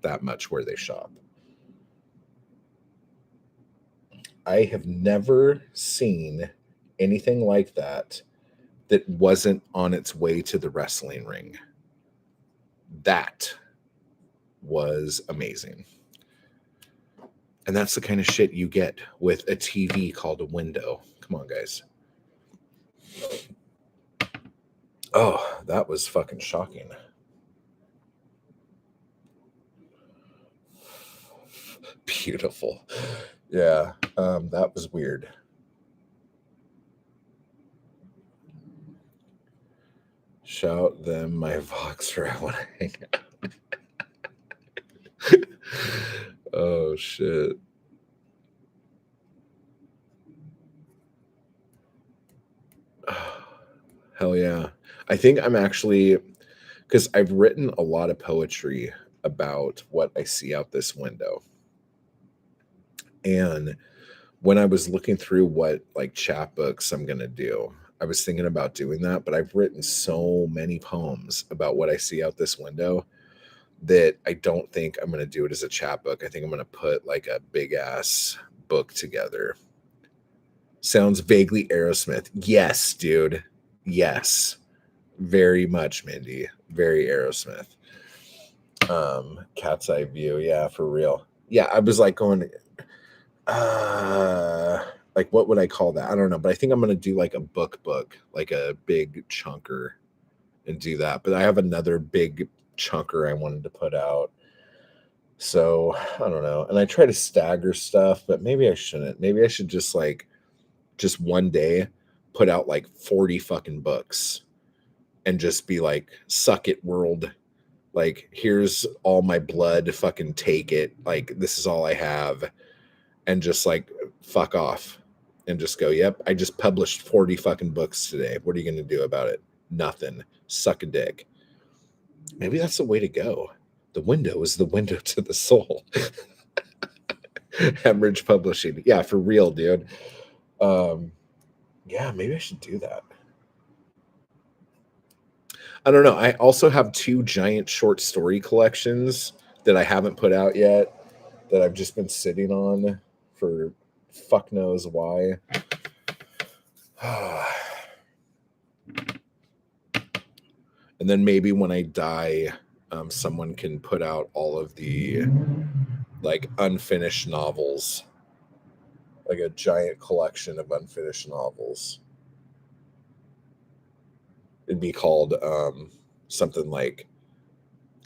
that much where they shop. I have never seen anything like that that wasn't on its way to the wrestling ring. That was amazing. And that's the kind of shit you get with a TV called a window. Come on, guys. Oh, that was fucking shocking. Beautiful. Yeah, that was weird. Shout them my Voxer. I want to hang out. Oh, shit. Hell yeah. I think I'm actually, because I've written a lot of poetry about what I see out this window. And when I was looking through what like chapbooks I'm going to do, I was thinking about doing that, but I've written so many poems about what I see out this window that I don't think I'm going to do it as a chapbook. I think I'm going to put like a big ass book together. Sounds vaguely Aerosmith. Yes, dude. Yes. Very much, Mindy. Very Aerosmith. Cat's eye view. Yeah, for real. Yeah, I was like going, like what would I call that? I don't know, but I think I'm gonna do like a book, like a big chunker, and do that. But I have another big chunker I wanted to put out. So I don't know. And I try to stagger stuff, but maybe I shouldn't. Maybe I should just like just one day put out like 40 fucking books and just be like, suck it, world. Like, here's all my blood, fucking take it. Like, this is all I have. and just like fuck off and just go, yep, I just published 40 fucking books today. What are you going to do about it? Nothing. Suck a dick. Maybe that's the way to go. The window is the window to the soul. Hemorrhage Publishing. Yeah, for real, dude. Yeah, maybe I should do that. I don't know. I also have 2 giant short story collections that I haven't put out yet that I've just been sitting on for fuck knows why. And then maybe when I die, someone can put out all of the like unfinished novels, like a giant collection of unfinished novels. It'd be called something like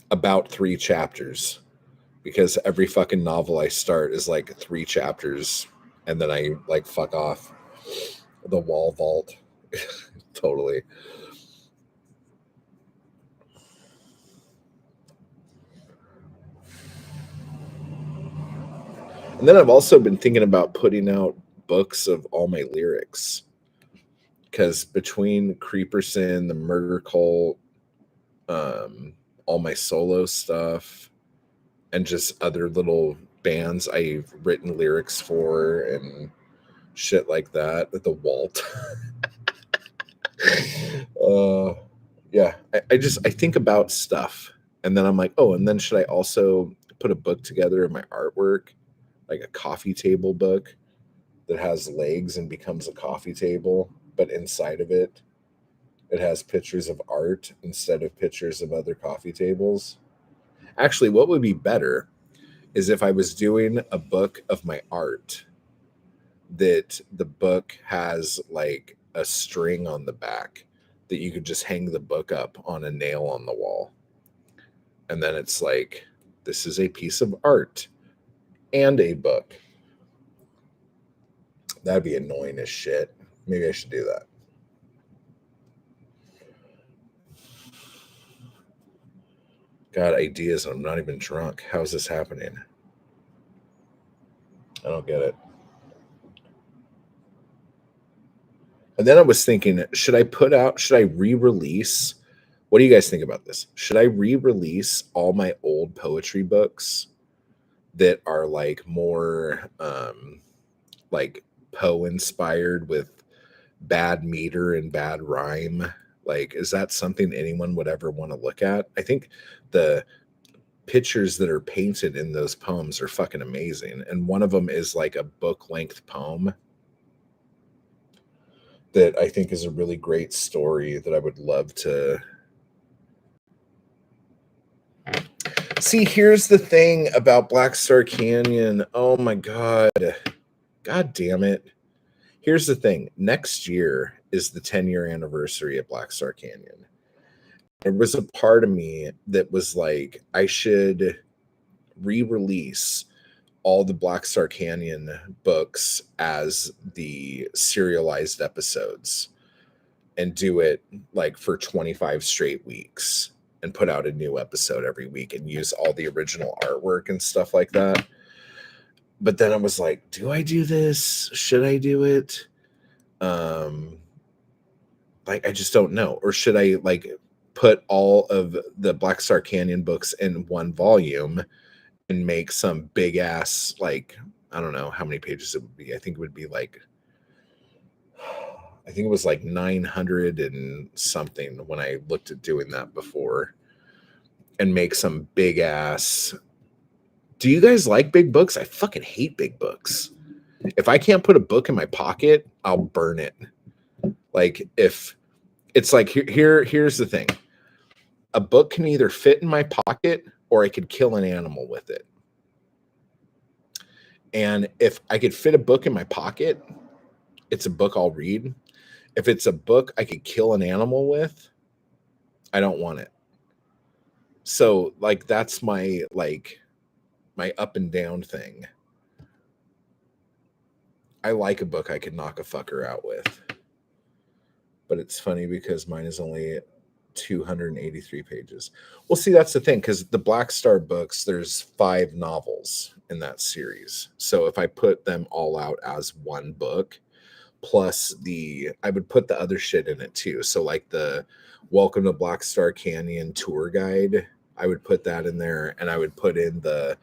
about 3 chapters, because every fucking novel I start is like 3 chapters, and then I like fuck off. The wall vault. Totally. And then I've also been thinking about putting out books of all my lyrics, because between Creeperson, the Murder Cult, all my solo stuff, and just other little bands I've written lyrics for and shit like that, the Walt. Yeah, I think about stuff, and then I'm like, oh, and then should I also put a book together of my artwork, like a coffee table book that has legs and becomes a coffee table, but inside of it, it has pictures of art instead of pictures of other coffee tables. Actually, what would be better is if I was doing a book of my art, that the book has like a string on the back that you could just hang the book up on a nail on the wall. And then it's like, this is a piece of art and a book. That'd be annoying as shit. Maybe I should do that. Got ideas and I'm not even drunk. How is this happening? I don't get it. And then I was thinking, should I re-release? What do you guys think about this? Should I re-release all my old poetry books that are like more like Poe inspired with bad meter and bad rhyme? Like, is that something anyone would ever want to look at? I think the pictures that are painted in those poems are fucking amazing. And one of them is like a book length poem that I think is a really great story that I would love to see. Here's the thing about Black Star Canyon. Oh my God. God damn it. Here's the thing. Next year is the 10-year anniversary of Black Star Canyon. There was a part of me that was like, I should re-release all the Black Star Canyon books as the serialized episodes and do it like for 25 straight weeks and put out a new episode every week and use all the original artwork and stuff like that. But then I was like, do I do this? Should I do it? Like, I just don't know. Or should I like put all of the Black Star Canyon books in one volume and make some big ass, like, I don't know how many pages it would be. I think it would be like, I think it was like 900 and something when I looked at doing that before, and make some big ass. Do you guys like big books? I fucking hate big books. If I can't put a book in my pocket, I'll burn it. Like, if it's like, here's the thing. A book can either fit in my pocket or I could kill an animal with it. And if I could fit a book in my pocket, it's a book I'll read. If it's a book I could kill an animal with, I don't want it. So like, that's my up and down thing. I like a book I could knock a fucker out with. But it's funny because mine is only 283 pages. Well, see, that's the thing, because the Black Star books, there's 5 novels in that series. So if I put them all out as one book, plus I would put the other shit in it too. So like the Welcome to Black Star Canyon tour guide, I would put that in there, and I would put in the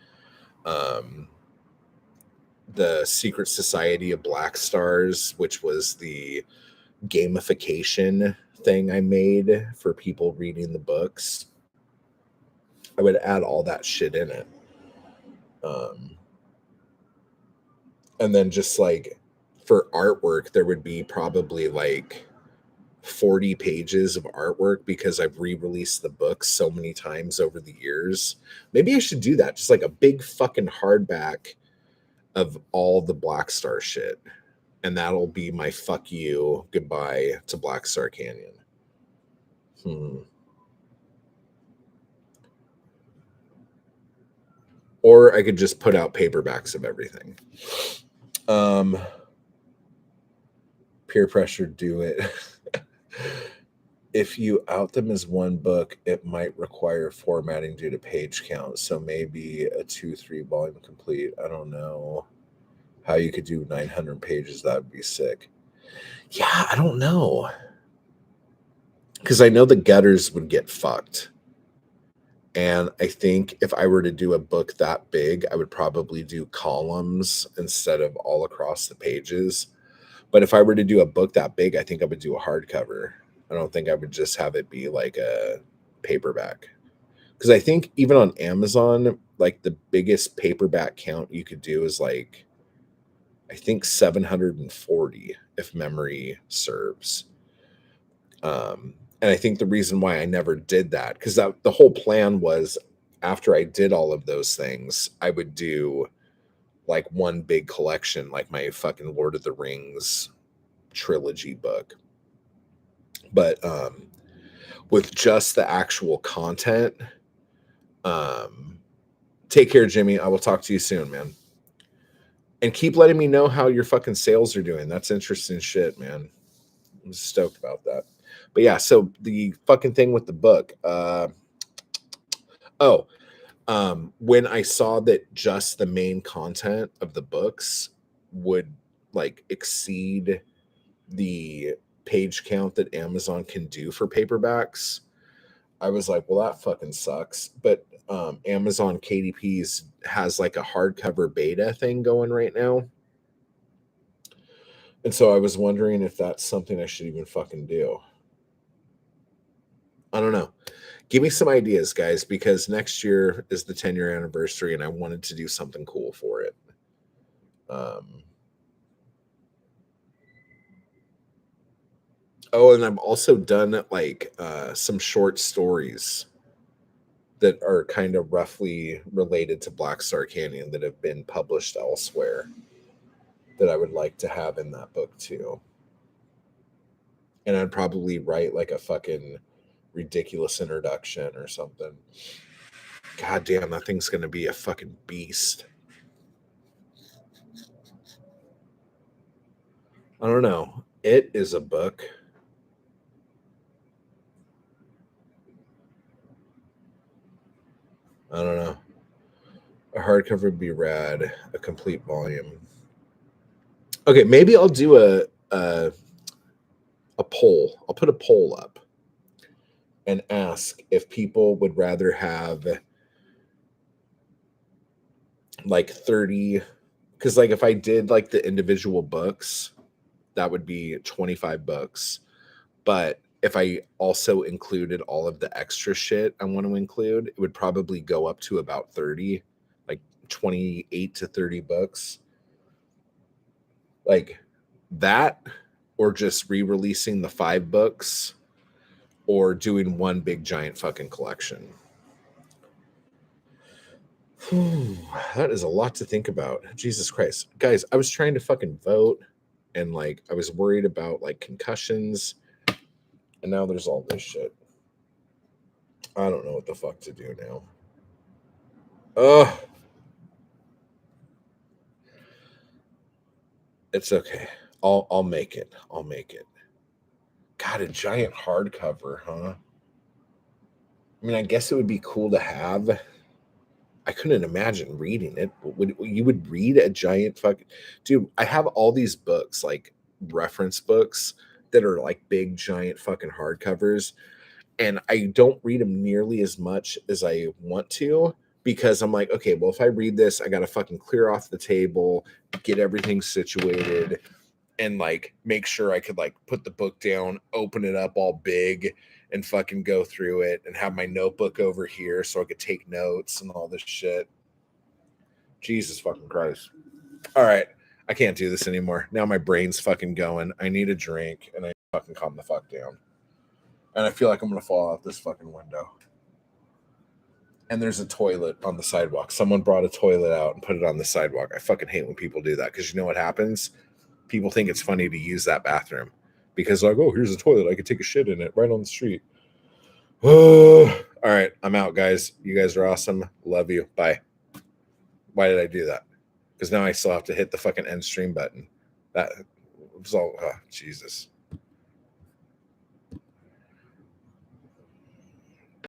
Secret Society of Black Stars, which was the gamification thing I made for people reading the books. I would add all that shit in it. And then just like for artwork, there would be probably like 40 pages of artwork because I've re-released the books so many times over the years. Maybe I should do that. Just like a big fucking hardback of all the Black Star shit. And that'll be my fuck you goodbye to Black Star Canyon. Or I could just put out paperbacks of everything. Peer pressure, do it. If you out them as one book, it might require formatting due to page count. So maybe a 2-3 volume complete. I don't know how you could do 900 pages. That would be sick. Yeah, I don't know. Because I know the gutters would get fucked. And I think if I were to do a book that big, I would probably do columns instead of all across the pages. But if I were to do a book that big, I think I would do a hardcover. I don't think I would just have it be like a paperback. Because I think even on Amazon, like the biggest paperback count you could do is like, I think 740, if memory serves. And I think the reason why I never did that, because the whole plan was after I did all of those things, I would do like one big collection, like my fucking Lord of the Rings trilogy book. But with just the actual content, take care, Jimmy. I will talk to you soon, man. And keep letting me know how your fucking sales are doing. That's interesting shit, man. I'm stoked about that. But yeah, so the fucking thing with the book. When I saw that just the main content of the books would like exceed the page count that Amazon can do for paperbacks, I was like, well, that fucking sucks. But Amazon KDP's has like a hardcover beta thing going right now. And so I was wondering if that's something I should even fucking do. I don't know. Give me some ideas, guys, because next year is the 10-year anniversary and I wanted to do something cool for it. Oh, and I've also done like some short stories that are kind of roughly related to Black Star Canyon that have been published elsewhere that I would like to have in that book too. And I'd probably write like a fucking ridiculous introduction or something. God damn, that thing's gonna be a fucking beast. I don't know. It is a book. I don't know. A hardcover would be rad. A complete volume. Okay, maybe I'll do a poll. I'll put a poll up and ask if people would rather have like 30, because like if I did like the individual books, that would be 25 books. But if I also included all of the extra shit I want to include, it would probably go up to about 30, like 28 to 30 books. Like that, or just re-releasing the 5 books, or doing one big giant fucking collection. That is a lot to think about. Jesus Christ. Guys, I was trying to fucking vote and like I was worried about like concussions, and now there's all this shit. I don't know what the fuck to do now. Ugh. It's okay. I'll make it. I'll make it. God, a giant hardcover, huh? I mean, I guess it would be cool to have. I couldn't imagine reading it. Would you would read a giant fucking dude? I have all these books, like reference books that are like big giant fucking hardcovers, and I don't read them nearly as much as I want to because I'm like, okay, well, if I read this, I got to fucking clear off the table, get everything situated, and like make sure I could like put the book down, open it up all big, and fucking go through it and have my notebook over here so I could take notes and all this shit. Jesus fucking Christ. All right. I can't do this anymore. Now my brain's fucking going. I need a drink and I fucking calm the fuck down. And I feel like I'm going to fall out this fucking window. And there's a toilet on the sidewalk. Someone brought a toilet out and put it on the sidewalk. I fucking hate when people do that because you know what happens? People think it's funny to use that bathroom because, like, oh, here's a toilet. I could take a shit in it right on the street. All right. I'm out, guys. You guys are awesome. Love you. Bye. Why did I do that? Because now I still have to hit the fucking end stream button. That was all, Jesus.